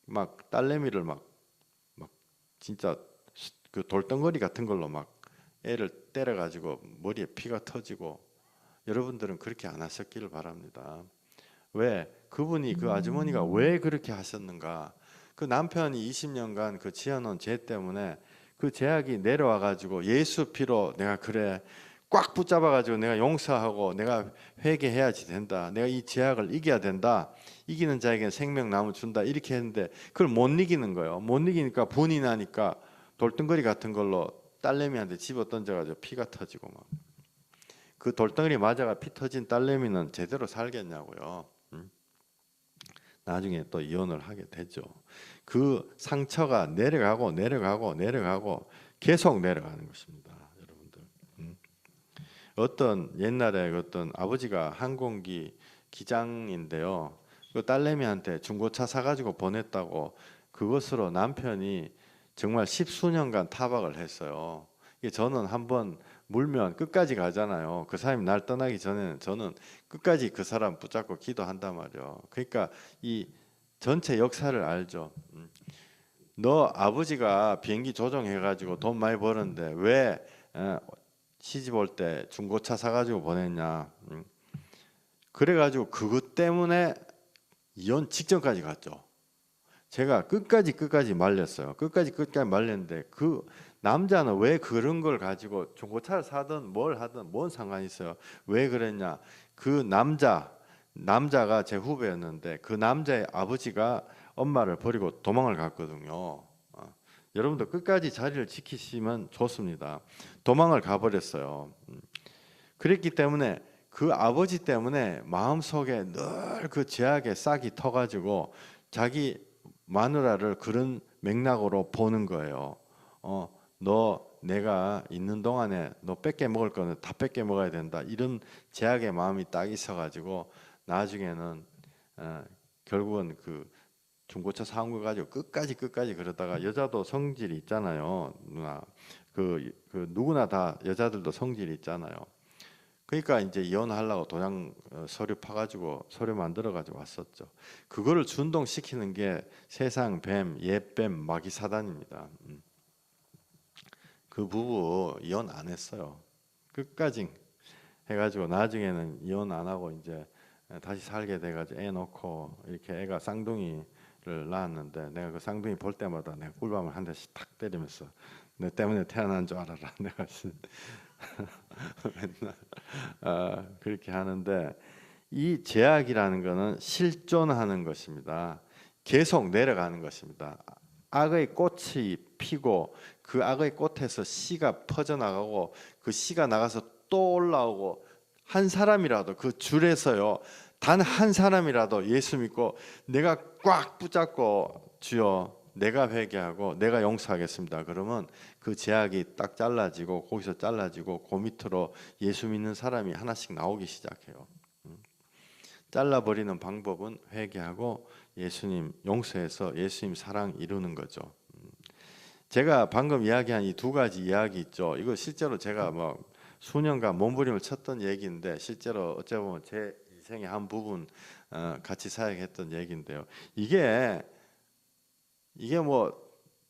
[SPEAKER 1] 막 딸내미를 막 진짜 그 돌덩어리 같은 걸로 막 애를 때려가지고 머리에 피가 터지고 여러분들은 그렇게 안 하셨기를 바랍니다. 왜? 그분이 그 아주머니가 왜 그렇게 하셨는가? 그 남편이 20년간 그 지어놓은 죄 때문에 그 죄악이 내려와 가지고 예수 피로 내가 그래 꽉 붙잡아 가지고 내가 용서하고 내가 회개해야지 된다. 내가 이 죄악을 이겨야 된다. 이기는 자에게 생명나무 준다. 이렇게 했는데 그걸 못 이기는 거예요. 못 이기니까 분이 나니까 돌덩어리 같은 걸로 딸내미한테 집어 던져가지고 피가 터지고 막. 그 돌덩어리 맞아가 피 터진 딸내미는 제대로 살겠냐고요. 나중에 또 이혼을 하게 되죠. 그 상처가 내려가고 계속 내려가는 것입니다, 여러분들. 어떤 옛날에 어떤 아버지가 항공기 기장인데요. 그 딸내미한테 중고차 사가지고 보냈다고 그것으로 남편이 정말 십수년간 타박을 했어요. 저는 한번 물면 끝까지 가잖아요. 그 사람이 날 떠나기 전에는 저는 끝까지 그 사람 붙잡고 기도한단 말이에요. 그러니까 이 전체 역사를 알죠. 너 아버지가 비행기 조종해가지고 돈 많이 벌었는데 왜 시집 올 때 중고차 사가지고 보냈냐. 그래가지고 그것 때문에 이혼 직전까지 갔죠. 제가 끝까지 말렸어요. 끝까지 말렸는데 그 남자는 왜 그런 걸 가지고 중고차를 사든 뭘 하든 뭔 상관이 있어요. 왜 그랬냐? 그 남자가 제 후배였는데 그 남자의 아버지가 엄마를 버리고 도망을 갔거든요. 여러분도 끝까지 자리를 지키시면 좋습니다. 도망을 가버렸어요. 그랬기 때문에 그 아버지 때문에 마음속에 늘 그 죄악의 싹이 터가지고 자기 마누라를 그런 맥락으로 보는 거예요. 너 내가 있는 동안에 너 뺏게 먹을 거는 다 뺏게 먹어야 된다. 이런 죄악의 마음이 딱 있어가지고 나중에는 결국은 그 중고차 사온 거 가지고 끝까지 그러다가 여자도 성질이 있잖아요, 누나. 그 누구나 다 여자들도 성질이 있잖아요. 그러니까 이제 이혼하려고 도장 서류 파가지고 서류 만들어가지고 왔었죠. 그거를 준동시키는 게 세상 뱀, 옛뱀, 마귀 사단입니다. 그 부부 이혼 안 했어요. 끝까지 해가지고 나중에는 이혼 안 하고 이제 다시 살게 돼가지고 애 놓고 이렇게 애가 쌍둥이를 낳았는데 내가 그 쌍둥이 볼 때마다 내가 꿀밤을 한 대씩 탁 때리면서 내 때문에 태어난 줄 알아라. 내가 맨날 그렇게 하는데 이 죄악이라는 것은 실존하는 것입니다. 계속 내려가는 것입니다. 악의 꽃이 피고 그 악의 꽃에서 씨가 퍼져나가고 그 씨가 나가서 또 올라오고 한 사람이라도 그 줄에서요 단 한 사람이라도 예수 믿고 내가 꽉 붙잡고 주여 내가 회개하고 내가 용서하겠습니다. 그러면 그 제약이 딱 잘라지고 거기서 잘라지고 그 밑으로 예수 믿는 사람이 하나씩 나오기 시작해요. 잘라버리는 방법은 회개하고 예수님 용서해서 예수님 사랑 이루는 거죠. 제가 방금 이야기한 이 두 가지 이야기 있죠. 이거 실제로 제가 뭐 수년간 몸부림을 쳤던 얘기인데 실제로 어찌 보면 제 인생의 한 부분 같이 사역했던 얘기인데요. 이게 뭐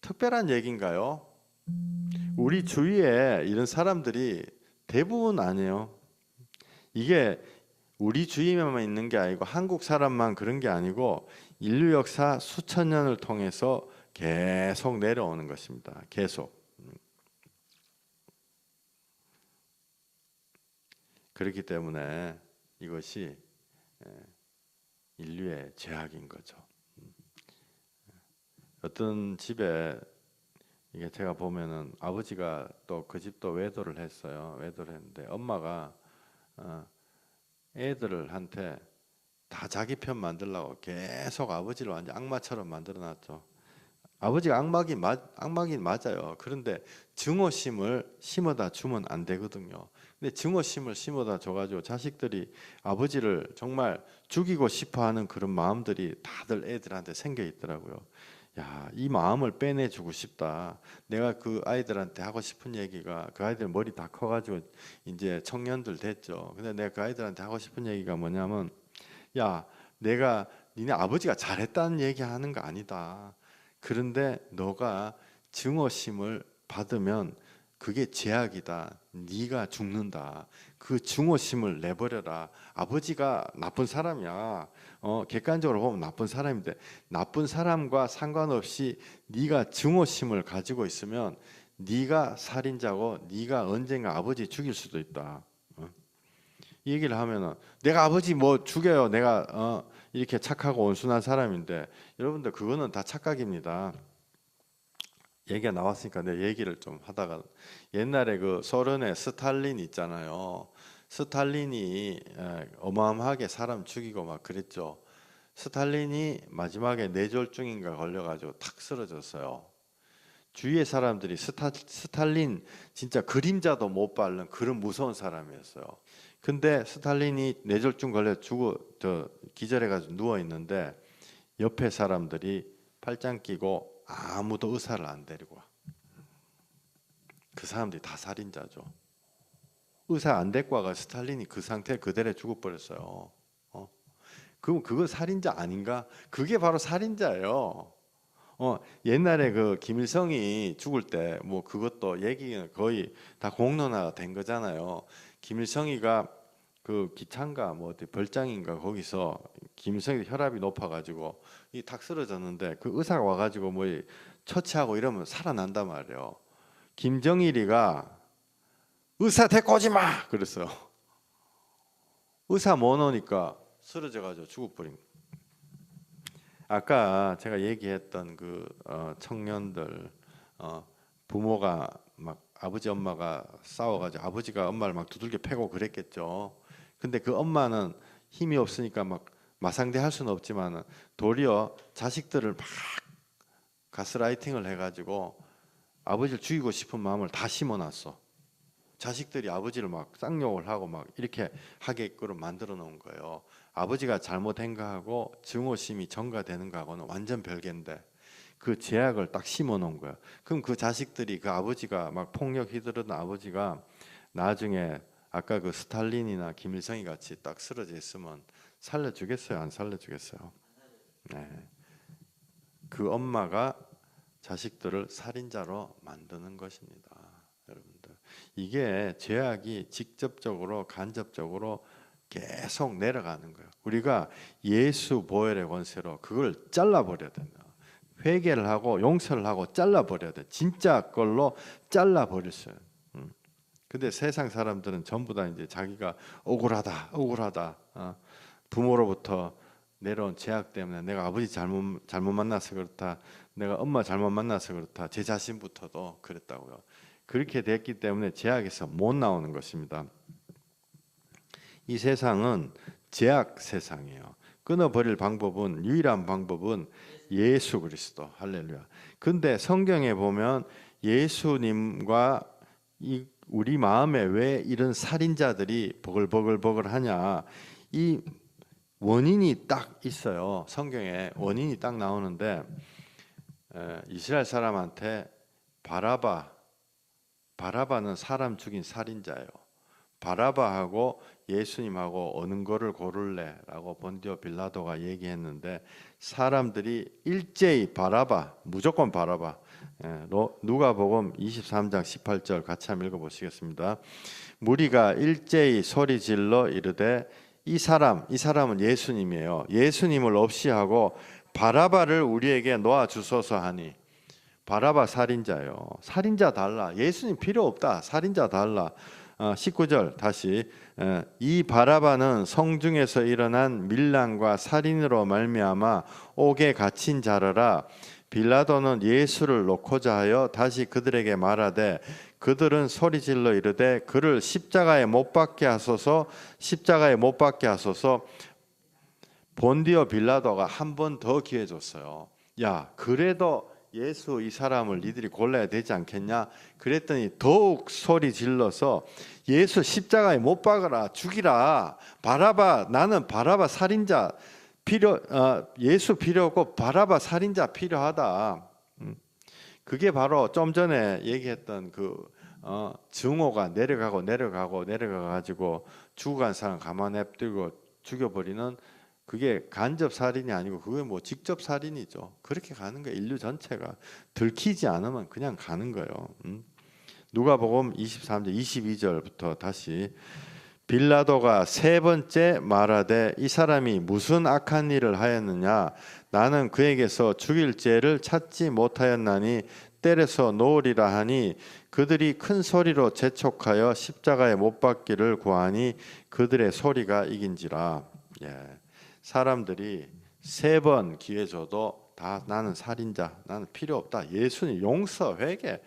[SPEAKER 1] 특별한 얘기인가요? 우리 주위에 이런 사람들이 대부분 아니에요. 이게 우리 주위에만 있는 게 아니고 한국 사람만 그런 게 아니고 인류 역사 수천 년을 통해서 계속 내려오는 것입니다. 계속. 그렇기 때문에 이것이 인류의 죄악인 거죠. 어떤 집에 이게 제가 보면은 아버지가 또 그 집도 외도를 했어요. 외도를 했는데 엄마가 애들한테 다 자기 편 만들려고 계속 아버지를 완전 악마처럼 만들어놨죠. 아버지가 악마긴 맞아요. 그런데 증오심을 심어다 주면 안 되거든요. 근데 증오심을 심어다 줘가지고 자식들이 아버지를 정말 죽이고 싶어하는 그런 마음들이 다들 애들한테 생겨 있더라고요. 야, 이 마음을 빼내주고 싶다. 내가 그 아이들한테 하고 싶은 얘기가 그 아이들 머리 다 커가지고 이제 청년들 됐죠. 근데 내가 그 아이들한테 하고 싶은 얘기가 뭐냐면, 야, 내가 니네 아버지가 잘했다는 얘기하는 거 아니다. 그런데 너가 증오심을 받으면 그게 죄악이다. 네가 죽는다. 그 증오심을 내버려라. 아버지가 나쁜 사람이야. 객관적으로 보면 나쁜 사람인데 나쁜 사람과 상관없이 네가 증오심을 가지고 있으면 네가 살인자고 네가 언젠가 아버지 죽일 수도 있다. 이 얘기를 하면은 내가 아버지 뭐 죽여요. 내가 이렇게 착하고 온순한 사람인데 여러분들 그거는 다 착각입니다. 얘기가 나왔으니까 내 얘기를 좀 하다가 옛날에 그 소련의 스탈린 있잖아요. 스탈린이 어마어마하게 사람 죽이고 막 그랬죠. 스탈린이 마지막에 뇌졸중인가 걸려가지고 탁 쓰러졌어요. 주위의 사람들이 스탈린 진짜 그림자도 못 밟는 그런 무서운 사람이었어요. 근데 스탈린이 뇌졸중 걸려 기절해가지고 누워 있는데 옆에 사람들이 팔짱 끼고 아무도 의사를 안 데리고 와. 그 사람들이 다 살인자죠. 의사 안 데리고 와가 스탈린이 그 상태 그대로 죽어버렸어요. 그럼 그거 살인자 아닌가? 그게 바로 살인자예요. 옛날에 그 김일성이 죽을 때 뭐 그것도 얘기가 거의 다 공론화가 된 거잖아요. 김일성이가 그 기차인가 뭐 어디 별장인가 거기서 김일성이 혈압이 높아가지고 이 탁 쓰러졌는데 그 의사가 와가지고 뭐 처치하고 이러면 살아난단 말이에요. 김정일이가 의사 데리고 오지 마 그랬어요. 의사 못 오니까 쓰러져가지고 죽어버린. 아까 제가 얘기했던 그 청년들 부모가 막 아버지 엄마가 싸워가지고 아버지가 엄마를 막 두들겨 패고 그랬겠죠. 근데 그 엄마는 힘이 없으니까 막 마상대 할 수는 없지만 도리어 자식들을 막 가스라이팅을 해가지고 아버지를 죽이고 싶은 마음을 다 심어놨어. 자식들이 아버지를 막 쌍욕을 하고 막 이렇게 하게끔 만들어 놓은 거예요. 아버지가 잘못한 거하고 증오심이 전가되는 거하고는 완전 별개인데 그 제약을 딱 심어 놓은 거예요. 그럼 그 자식들이 그 아버지가 막 폭력 휘두르는 아버지가 나중에 아까 그 스탈린이나 김일성이 같이 딱 쓰러져 있으면 살려주겠어요? 안 살려주겠어요? 네. 그 엄마가 자식들을 살인자로 만드는 것입니다. 여러분들 이게 죄악이 직접적으로 간접적으로 계속 내려가는 거예요. 우리가 예수 보혈의 권세로 그걸 잘라버려야 된다. 회개를 하고 용서를 하고 잘라버려야 돼. 진짜 걸로 잘라버렸어요. 근데 세상 사람들은 전부 다 이제 자기가 억울하다. 부모로부터 내려온 죄악 때문에 내가 아버지 잘못 만나서 그렇다. 내가 엄마 잘못 만나서 그렇다. 제 자신부터도 그랬다고요. 그렇게 됐기 때문에 죄악에서 못 나오는 것입니다. 이 세상은 제약 세상이에요. 끊어버릴 방법은, 유일한 방법은 예수 그리스도. 할렐루야. 근데 성경에 보면 예수님과 우리 마음에 왜 이런 살인자들이 버글버글버글 하냐, 이 원인이 딱 있어요. 성경에 원인이 딱 나오는데, 이스라엘 사람한테 바라바는 사람 죽인 살인자예요. 바라바하고 예수님하고 어느 거를 고를래라고 본디오 빌라도가 얘기했는데, 사람들이 일제히 무조건 바라바. 누가복음 23장 18절 같이 한번 읽어보시겠습니다. 무리가 일제히 소리질러 이르되 이 사람은 예수님이에요. 예수님을 없이 하고 바라바를 우리에게 놓아 주소서 하니. 바라바 살인자요. 살인자 달라. 예수님 필요 없다. 살인자 달라. 19절 다시, 이 바라바는 성중에서 일어난 밀란과 살인으로 말미암아 옥에 갇힌 자라라. 빌라도는 예수를 놓고자 하여 다시 그들에게 말하되 그들은 소리질러 이르되 그를 십자가에 못 박게 하소서. 본디오 빌라도가 한 번 더 기회 줬어요. 야, 그래도 예수 이 사람을 니들이 골라야 되지 않겠냐? 그랬더니 더욱 소리 질러서 예수 십자가에 못 박아라, 죽이라. 나는 바라바 살인자 예수 필요 없고 바라바 살인자 필요하다. 그게 바로 좀 전에 얘기했던 증오가 내려가가지고 죽어간 사람 가만 냅두고 죽여버리는, 그게 간접 살인이 아니고 그게 직접 살인이죠. 그렇게 가는 거예요. 인류 전체가 들키지 않으면 그냥 가는 거예요. 누가복음 23장 22절부터 다시, 빌라도가 세 번째 말하되 이 사람이 무슨 악한 일을 하였느냐? 나는 그에게서 죽일 죄를 찾지 못하였나니 때려서 놓으리라 하니 그들이 큰 소리로 재촉하여 십자가에 못 박기를 구하니 그들의 소리가 이긴지라. 사람들이 세 번 기회 줘도 다 나는 살인자, 나는 필요 없다. 예수님 용서, 회개,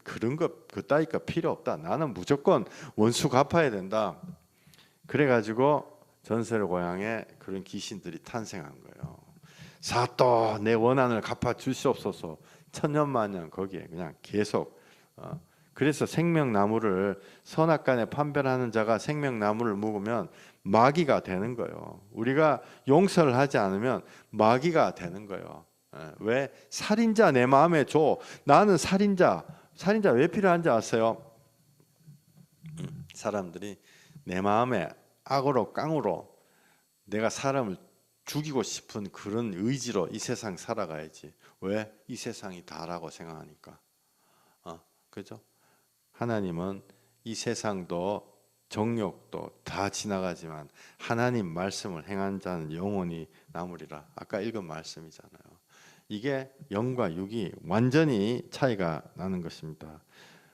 [SPEAKER 1] 그런 거 그따위 거 필요 없다. 나는 무조건 원수 갚아야 된다. 그래가지고 전세로 고향에 그런 귀신들이 탄생한 거예요. 사또 내 원한을 갚아 주시옵소서. 천년만년 거기에 그냥 계속. 그래서 생명나무를 선악간에 판별하는 자가 생명나무를 묵으면 마귀가 되는 거예요. 우리가 용서를 하지 않으면 마귀가 되는 거예요. 왜? 살인자 내 마음에 줘. 나는 살인자 왜 필요한지 아세요? 사람들이 내 마음에 악으로 깡으로 내가 사람을 죽이고 싶은 그런 의지로 이 세상 살아가야지. 왜? 이 세상이 다라고 생각하니까. 그죠? 하나님은 이 세상도 정욕도 다 지나가지만 하나님 말씀을 행한 자는 영원히 남으리라. 아까 읽은 말씀이잖아요. 이게 영과 육이 완전히 차이가 나는 것입니다.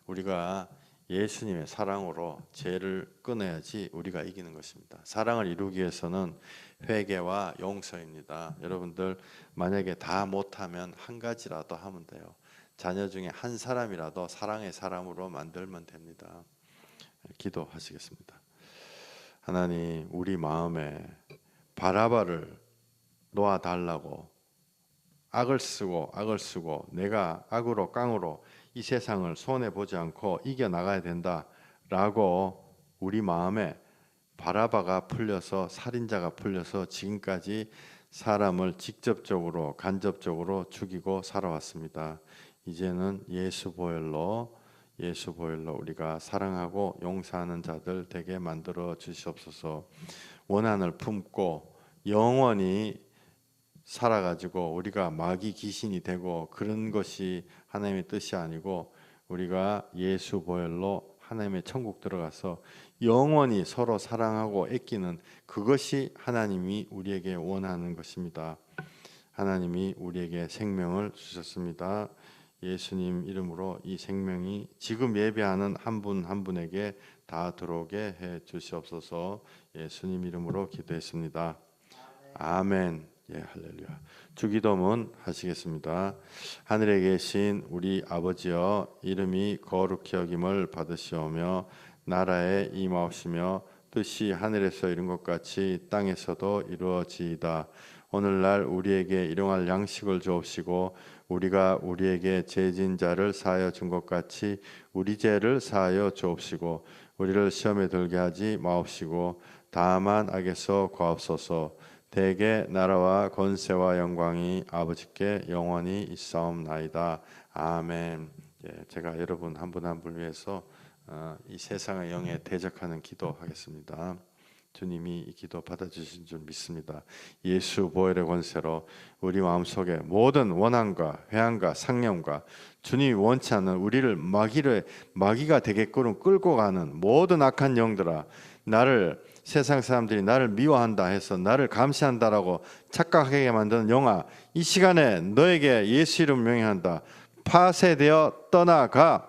[SPEAKER 1] 우리가 예수님의 사랑으로 죄를 끊어야지 우리가 이기는 것입니다. 사랑을 이루기 위해서는 회개와 용서입니다. 여러분들 만약에 다 못하면 한 가지라도 하면 돼요. 자녀 중에 한 사람이라도 사랑의 사람으로 만들면 됩니다. 기도하시겠습니다. 하나님, 우리 마음에 바라바를 놓아달라고 악을 쓰고 내가 악으로 깡으로 이 세상을 손해보지 않고 이겨나가야 된다라고 우리 마음에 바라바가 풀려서, 살인자가 풀려서 지금까지 사람을 직접적으로 간접적으로 죽이고 살아왔습니다. 이제는 예수 보혈로 우리가 사랑하고 용서하는 자들 되게 만들어 주시옵소서. 원한을 품고 영원히 살아가지고 우리가 마귀 귀신이 되고 그런 것이 하나님의 뜻이 아니고, 우리가 예수 보혈로 하나님의 천국 들어가서 영원히 서로 사랑하고 아끼는 그것이 하나님이 우리에게 원하는 것입니다. 하나님이 우리에게 생명을 주셨습니다. 예수님 이름으로 이 생명이 지금 예배하는 한 분 한 분에게 다 들어오게 해 주시옵소서. 예수님 이름으로 기도했습니다. 아멘. 할렐루야. 주기도문 하시겠습니다. 하늘에 계신 우리 아버지여, 이름이 거룩히 여김을 받으시오며 나라에 임하옵시며 뜻이 하늘에서 이룬 것 같이 땅에서도 이루어지이다. 오늘날 우리에게 일용할 양식을 주옵시고 우리가 우리에게 죄진 자를 사하여 준 것 같이 우리 죄를 사하여 주옵시고 우리를 시험에 들게 하지 마옵시고 다만 악에서 구하옵소서. 대개 나라와 권세와 영광이 아버지께 영원히 있사옵나이다. 아멘. 예, 제가 여러분 한 분 한 분 위해서 이 세상의 영에 대적하는 기도하겠습니다. 주님이 이 기도 받아주신 줄 믿습니다. 예수 보혈의 권세로 우리 마음속에 모든 원한과 회한과 상념과 주님이 원치 않는 우리를 마귀가 되게끔 끌고 가는 모든 악한 영들아, 나를 세상 사람들이 나를 미워한다 해서 나를 감시한다라고 착각하게 만드는 영아, 이 시간에 너에게 예수 이름 명령한다. 파쇄되어 떠나가.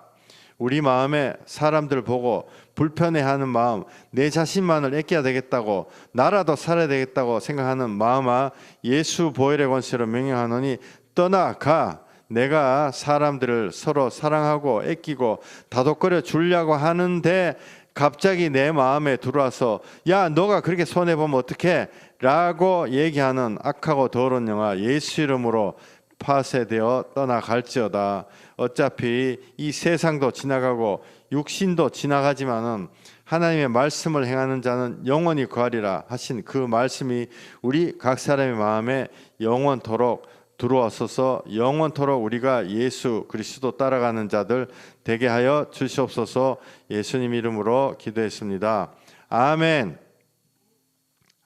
[SPEAKER 1] 우리 마음에 사람들 보고 불편해하는 마음, 내 자신만을 아껴야 되겠다고, 나라도 살아야 되겠다고 생각하는 마음아, 예수 보혈의 권세로 명령하노니 떠나가. 내가 사람들을 서로 사랑하고 아끼고 다독거려 주려고 하는데 갑자기 내 마음에 들어와서 야, 너가 그렇게 손해보면 어떡해? 라고 얘기하는 악하고 더러운 영아, 예수 이름으로 파쇄되어 떠나갈지어다. 어차피 이 세상도 지나가고 육신도 지나가지만은 하나님의 말씀을 행하는 자는 영원히 거하리라 하신 그 말씀이 우리 각 사람의 마음에 영원토록 들어왔어서 영원토록 우리가 예수 그리스도 따라가는 자들 되게 하여 주시옵소서. 예수님 이름으로 기도했습니다. 아멘.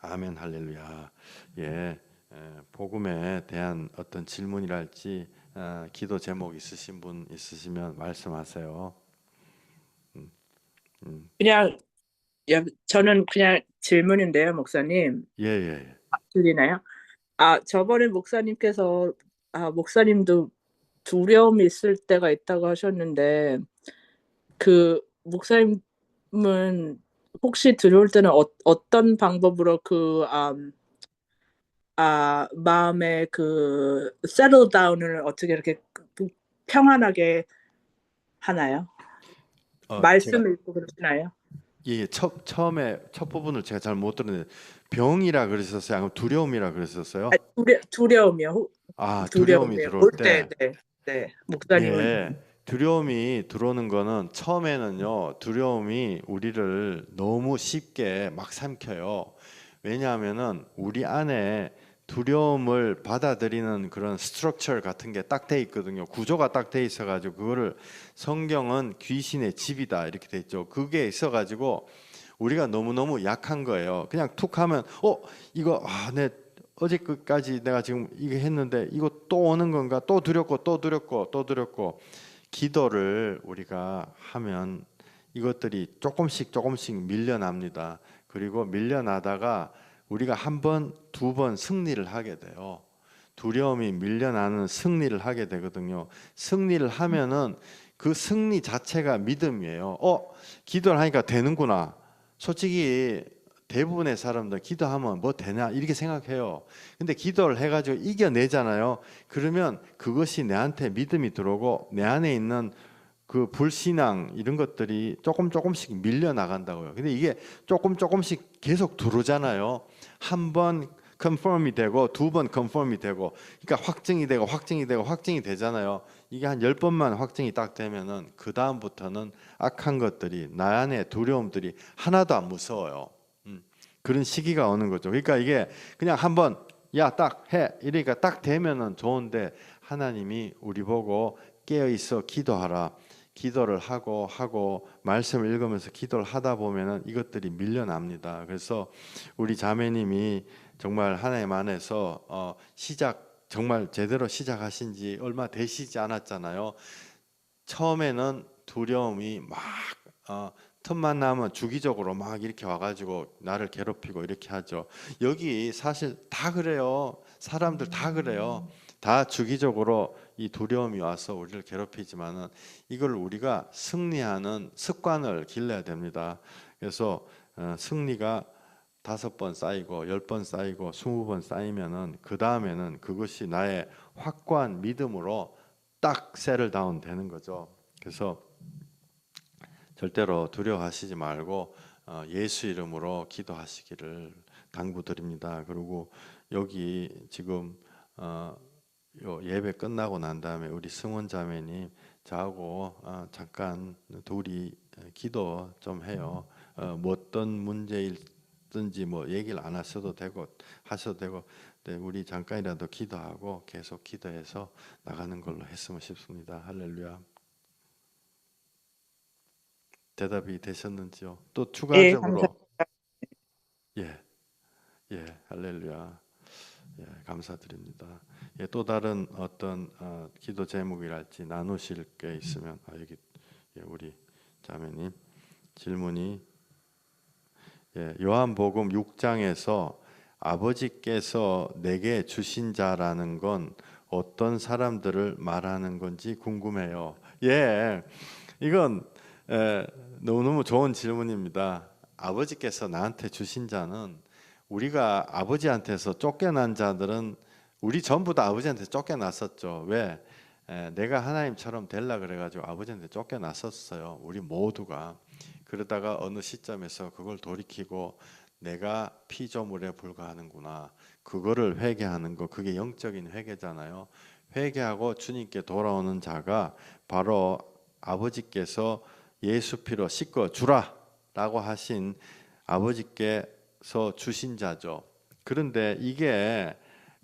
[SPEAKER 1] 아멘. 할렐루야. 예. 복음에 대한 어떤 질문이랄지 기도 제목 있으신 분 있으시면 말씀하세요.
[SPEAKER 2] 그냥 저는 그냥 질문인데요, 목사님.
[SPEAKER 1] 예.
[SPEAKER 2] 들리나요? 저번에 목사님께서 목사님도 두려움이 있을 때가 있다고 하셨는데 그 목사님은 혹시 두려울 때는 어떤 방법으로 마음의 그 settle down을 어떻게 이렇게 평안하게 하나요? 말씀을 읽고 그러시나요?
[SPEAKER 1] 예, 처음에 첫 부분을 제가 잘 못 들었는데 병이라 그러셨어요? 아니면 두려움이라 그러셨어요?
[SPEAKER 2] 두려움이요.
[SPEAKER 1] 두려움이
[SPEAKER 2] 두려움이요.
[SPEAKER 1] 들어올
[SPEAKER 2] 올 때,
[SPEAKER 1] 때.
[SPEAKER 2] 네. 목사님은
[SPEAKER 1] 예, 두려움이 들어오는 거는 처음에는요, 두려움이 우리를 너무 쉽게 막 삼켜요. 왜냐하면은 우리 안에 두려움을 받아들이는 그런 스트럭처 같은 게 딱 돼 있거든요. 구조가 딱 돼 있어가지고 그거를 성경은 귀신의 집이다 이렇게 돼 있죠. 그게 있어가지고 우리가 너무너무 약한 거예요. 그냥 툭 하면 이거 내 어제 끝까지 내가 지금 이거 했는데 이거 또 오는 건가? 또 두렵고 기도를 우리가 하면 이것들이 조금씩 밀려납니다. 그리고 밀려나다가 우리가 한 번, 두 번 승리를 하게 돼요. 두려움이 밀려나는 승리를 하게 되거든요. 승리를 하면은 그 승리 자체가 믿음이에요. 기도를 하니까 되는구나. 솔직히 대부분의 사람들 기도하면 뭐 되냐 이렇게 생각해요. 근데 기도를 해가지고 이겨내잖아요. 그러면 그것이 내한테 믿음이 들어오고 내 안에 있는 그 불신앙 이런 것들이 조금씩 밀려 나간다고요. 근데 이게 조금씩 계속 들어오잖아요. 한 번 컨펌이 되고 두 번 컨펌이 되고, 그러니까 확증이 되잖아요. 이게 한 10번만 확증이 딱 되면은 그 다음부터는 악한 것들이 나 안에 두려움들이 하나도 안 무서워요. 그런 시기가 오는 거죠. 그러니까 이게 그냥 한번 야 딱 해 이러니까 딱 되면은 좋은데 하나님이 우리 보고 깨어 있어 기도하라. 기도를 하고 말씀을 읽으면서 기도를 하다 보면은 이것들이 밀려납니다. 그래서 우리 자매님이 정말 하나님 안에서 정말 제대로 시작하신 지 얼마 되시지 않았잖아요. 처음에는 두려움이 막 틈만 나면 주기적으로 막 이렇게 와가지고 나를 괴롭히고 이렇게 하죠. 여기 사실 다 그래요. 사람들 다 그래요. 다 주기적으로 이 두려움이 와서 우리를 괴롭히지만은 이걸 우리가 승리하는 습관을 길러야 됩니다. 그래서 승리가 5번 쌓이고 10번 쌓이고 20번 쌓이면은 그 다음에는 그것이 나의 확고한 믿음으로 딱 셋을 다운 되는 거죠. 그래서 절대로 두려워하시지 말고 예수 이름으로 기도하시기를 당부드립니다. 그리고 여기 지금 요 예배 끝나고 난 다음에 우리 승원 자매님 저하고 잠깐 둘이 기도 좀 해요. 뭐 어떤 문제일든지 뭐 얘기를 안 하셔도 되고 하셔도 되고, 네, 우리 잠깐이라도 기도하고 계속 기도해서 나가는 걸로 했으면 싶습니다. 할렐루야. 대답이 되셨는지요? 또
[SPEAKER 2] 예, 감사.
[SPEAKER 1] 추가적으로 예, 예, 할렐루야. 예, 감사드립니다. 예, 또 다른 어떤 기도 제목이랄지 나누실 게 있으면 여기 예, 우리 자매님 질문이 요한복음 6장에서 아버지께서 내게 주신 자라는 건 어떤 사람들을 말하는 건지 궁금해요. 예, 이건 너무너무 좋은 질문입니다. 아버지께서 나한테 주신 자는, 우리가 아버지한테서 쫓겨난 자들은 우리 전부 다 아버지한테 쫓겨났었죠. 왜? 내가 하나님처럼 되려 그래가지고 아버지한테 쫓겨났었어요. 우리 모두가. 그러다가 어느 시점에서 그걸 돌이키고 내가 피조물에 불과하는구나, 그거를 회개하는 거, 그게 영적인 회개잖아요. 회개하고 주님께 돌아오는 자가 바로 아버지께서 예수 피로 씻겨 주라 라고 하신 아버지께서 주신 자죠. 그런데 이게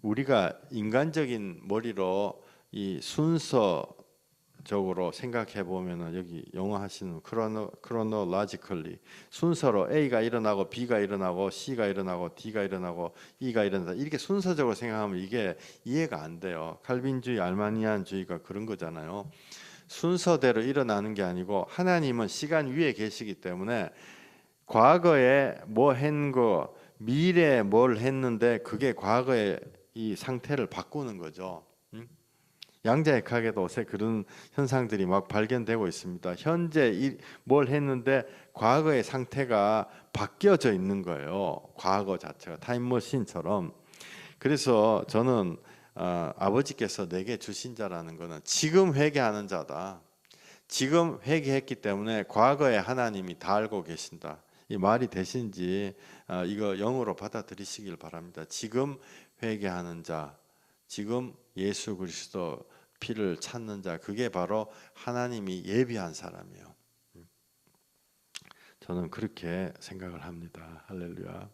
[SPEAKER 1] 우리가 인간적인 머리로 이 순서적으로 생각해 보면은, 여기 영어 하시는 chronologically 순서로 A가 일어나고 B가 일어나고 C가 일어나고 D가 일어나고 E가 일어나다, 이렇게 순서적으로 생각하면 이게 이해가 안 돼요. 칼빈주의, 알마니안주의가 그런 거잖아요. 순서대로 일어나는 게 아니고, 하나님은 시간 위에 계시기 때문에 과거에 뭐 한 거, 미래에 뭘 했는데 그게 과거의 이 상태를 바꾸는 거죠. 양자역학에도 요새 그런 현상들이 막 발견되고 있습니다. 현재 뭘 했는데 과거의 상태가 바뀌어져 있는 거예요. 과거 자체가 타임머신처럼. 그래서 저는 아버지께서 내게 주신 자라는 것은 지금 회개하는 자다. 지금 회개했기 때문에 과거에 하나님이 다 알고 계신다. 이 말이 되신지 이거 영어로 받아들이시길 바랍니다. 지금 회개하는 자, 지금 예수 그리스도 피를 찾는 자, 그게 바로 하나님이 예비한 사람이에요. 저는 그렇게 생각을 합니다. 할렐루야.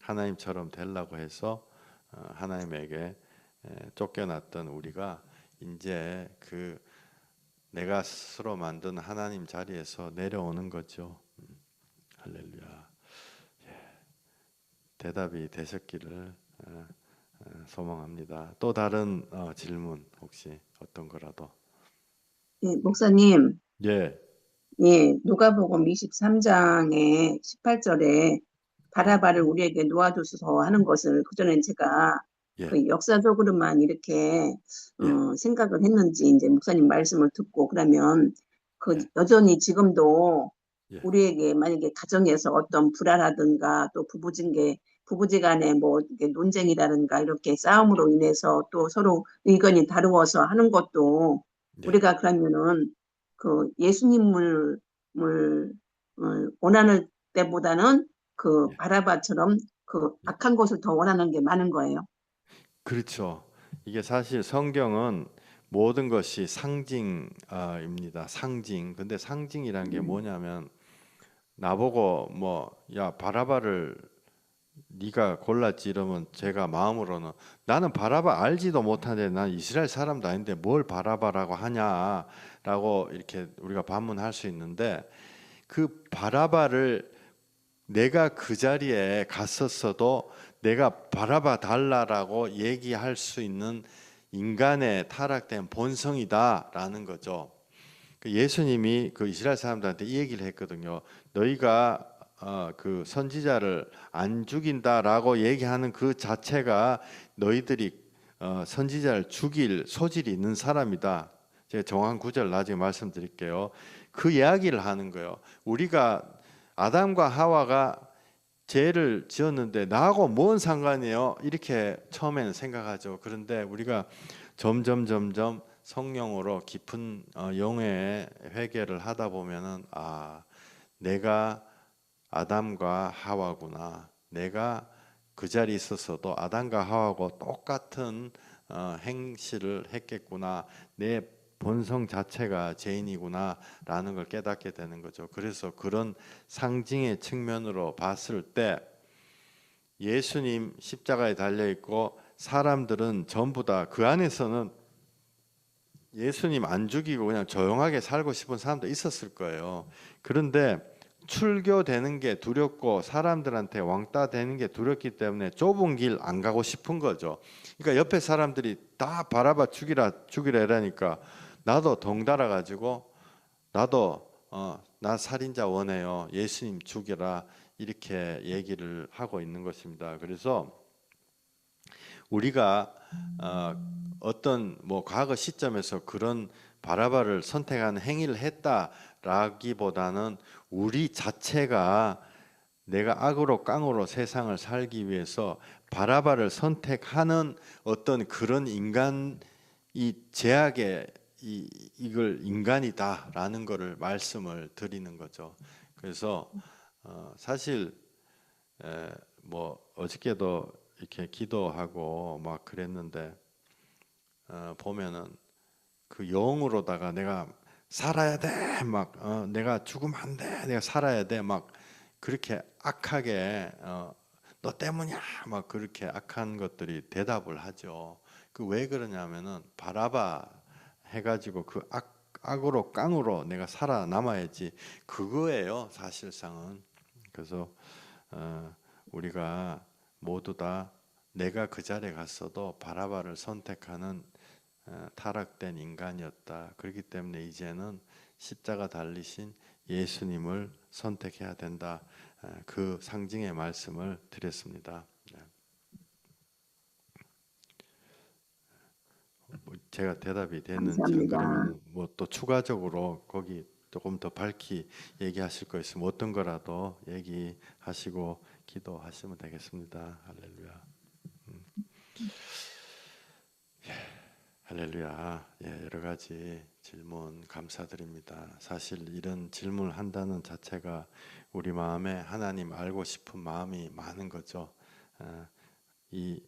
[SPEAKER 1] 하나님처럼 되려고 해서 하나님에게 쫓겨났던 우리가 이제 그 내가 스스로 만든 하나님 자리에서 내려오는 거죠. 할렐루야. 대답이 되셨기를 소망합니다. 또 다른 질문 혹시 어떤 거라도.
[SPEAKER 3] 예, 목사님,
[SPEAKER 1] 예,
[SPEAKER 3] 예, 누가복음 23장의 18절에 바라바를 우리에게 놓아주소서 하는 것을 그전엔 제가
[SPEAKER 1] 예,
[SPEAKER 3] 그 역사적으로만 이렇게
[SPEAKER 1] 예,
[SPEAKER 3] 생각을 했는지 이제 목사님 말씀을 듣고 그러면 그
[SPEAKER 1] 예,
[SPEAKER 3] 여전히 지금도
[SPEAKER 1] 예,
[SPEAKER 3] 우리에게 만약에 가정에서 어떤 불화라든가 또 부부지간에 뭐 이렇게 논쟁이라든가 이렇게 싸움으로 인해서 또 서로 의견이 다르어서 하는 것도
[SPEAKER 1] 예,
[SPEAKER 3] 우리가 그러면은 그 예수님을 원하는 때보다는 그
[SPEAKER 1] 예.
[SPEAKER 3] 바라바처럼 그
[SPEAKER 1] 예.
[SPEAKER 3] 악한 것을 더 원하는 게 많은 거예요.
[SPEAKER 1] 그렇죠. 이게 사실 성경은 모든 것이 상징입니다. 상징. 근데 상징이란 게 뭐냐면, 나보고 뭐 야 바라바를 네가 골랐지 이러면 제가 마음으로는, 나는 바라바 알지도 못하는데 난 이스라엘 사람도 아닌데 뭘 바라바라고 하냐라고 이렇게 우리가 반문할 수 있는데, 그 바라바를 내가 그 자리에 갔었어도 내가 바라바 달라라고 얘기할 수 있는 인간의 타락된 본성이다라는 거죠. 예수님이 그 이스라엘 사람들한테 이 얘기를 했거든요. 너희가 그 선지자를 안 죽인다라고 얘기하는 그 자체가 너희들이 선지자를 죽일 소질이 있는 사람이다. 제가 정확한 구절 나중에 말씀드릴게요. 그 이야기를 하는 거예요. 우리가 아담과 하와가 죄를 지었는데 나하고 뭔 상관이에요? 이렇게 처음에는 생각하죠. 그런데 우리가 점점 성령으로 깊은 영의 회개를 하다 보면은 내가 아담과 하와구나. 내가 그 자리에 있었어도 아담과 하와하고 똑같은 행실을 했겠구나. 내 본성 자체가 죄인이구나 라는 걸 깨닫게 되는 거죠. 그래서 그런 상징의 측면으로 봤을 때 예수님 십자가에 달려있고 사람들은 전부 다 그 안에서는 예수님 안 죽이고 그냥 조용하게 살고 싶은 사람도 있었을 거예요. 그런데 출교되는 게 두렵고 사람들한테 왕따 되는 게 두렵기 때문에 좁은 길 안 가고 싶은 거죠. 그러니까 옆에 사람들이 다 바라봐 죽이라 이라니까 나도 덩달아 가지고 나도 나 살인자 원해요. 예수님 죽여라. 이렇게 얘기를 하고 있는 것입니다. 그래서 우리가 어떤 뭐 과거 시점에서 그런 바라바를 선택하는 행위를 했다라기보다는 우리 자체가 내가 악으로 깡으로 세상을 살기 위해서 바라바를 선택하는 어떤 그런 인간 이 제약의 이걸 인간이다라는 것을 말씀을 드리는 거죠. 그래서 사실 뭐 어저께도 이렇게 기도하고 막 그랬는데 보면은 그 영으로다가 내가 살아야 돼, 막 내가 죽으면 안 돼, 내가 살아야 돼, 막 그렇게 악하게 너 때문이야, 막 그렇게 악한 것들이 대답을 하죠. 그 왜 그러냐면은 바라바 해가지고 그 악으로 깡으로 내가 살아남아야지 그거예요, 사실상은. 그래서 우리가 모두 다 내가 그 자리에 갔어도 바라바를 선택하는 타락된 인간이었다. 그렇기 때문에 이제는 십자가 달리신 예수님을 선택해야 된다. 그 상징의 말씀을 드렸습니다. 제가 대답이 됐는지 안
[SPEAKER 3] 감사합니다.
[SPEAKER 1] 그러면 뭐 또 추가적으로 거기 조금 더 밝히 얘기하실 거 있으면 어떤 거라도 얘기하시고 기도하시면 되겠습니다. 할렐루야. 할렐루야. 예, 여러 가지 질문 감사드립니다. 사실 이런 질문을 한다는 자체가 우리 마음에 하나님 알고 싶은 마음이 많은 거죠. 이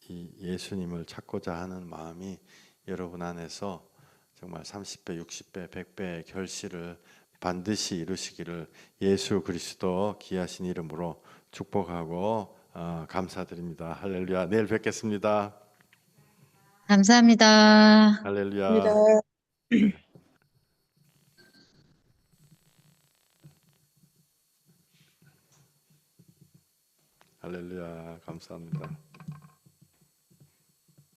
[SPEAKER 1] 예수님을 찾고자 하는 마음이 여러분 안에서 정말 30배, 60배, 100배의 결실을 반드시 이루시기를 예수 그리스도 귀하신 이름으로 축복하고 감사드립니다. 할렐루야. 내일 뵙겠습니다.
[SPEAKER 4] 감사합니다.
[SPEAKER 1] 할렐루야.
[SPEAKER 2] 입니다.
[SPEAKER 1] 할렐루야. 감사합니다.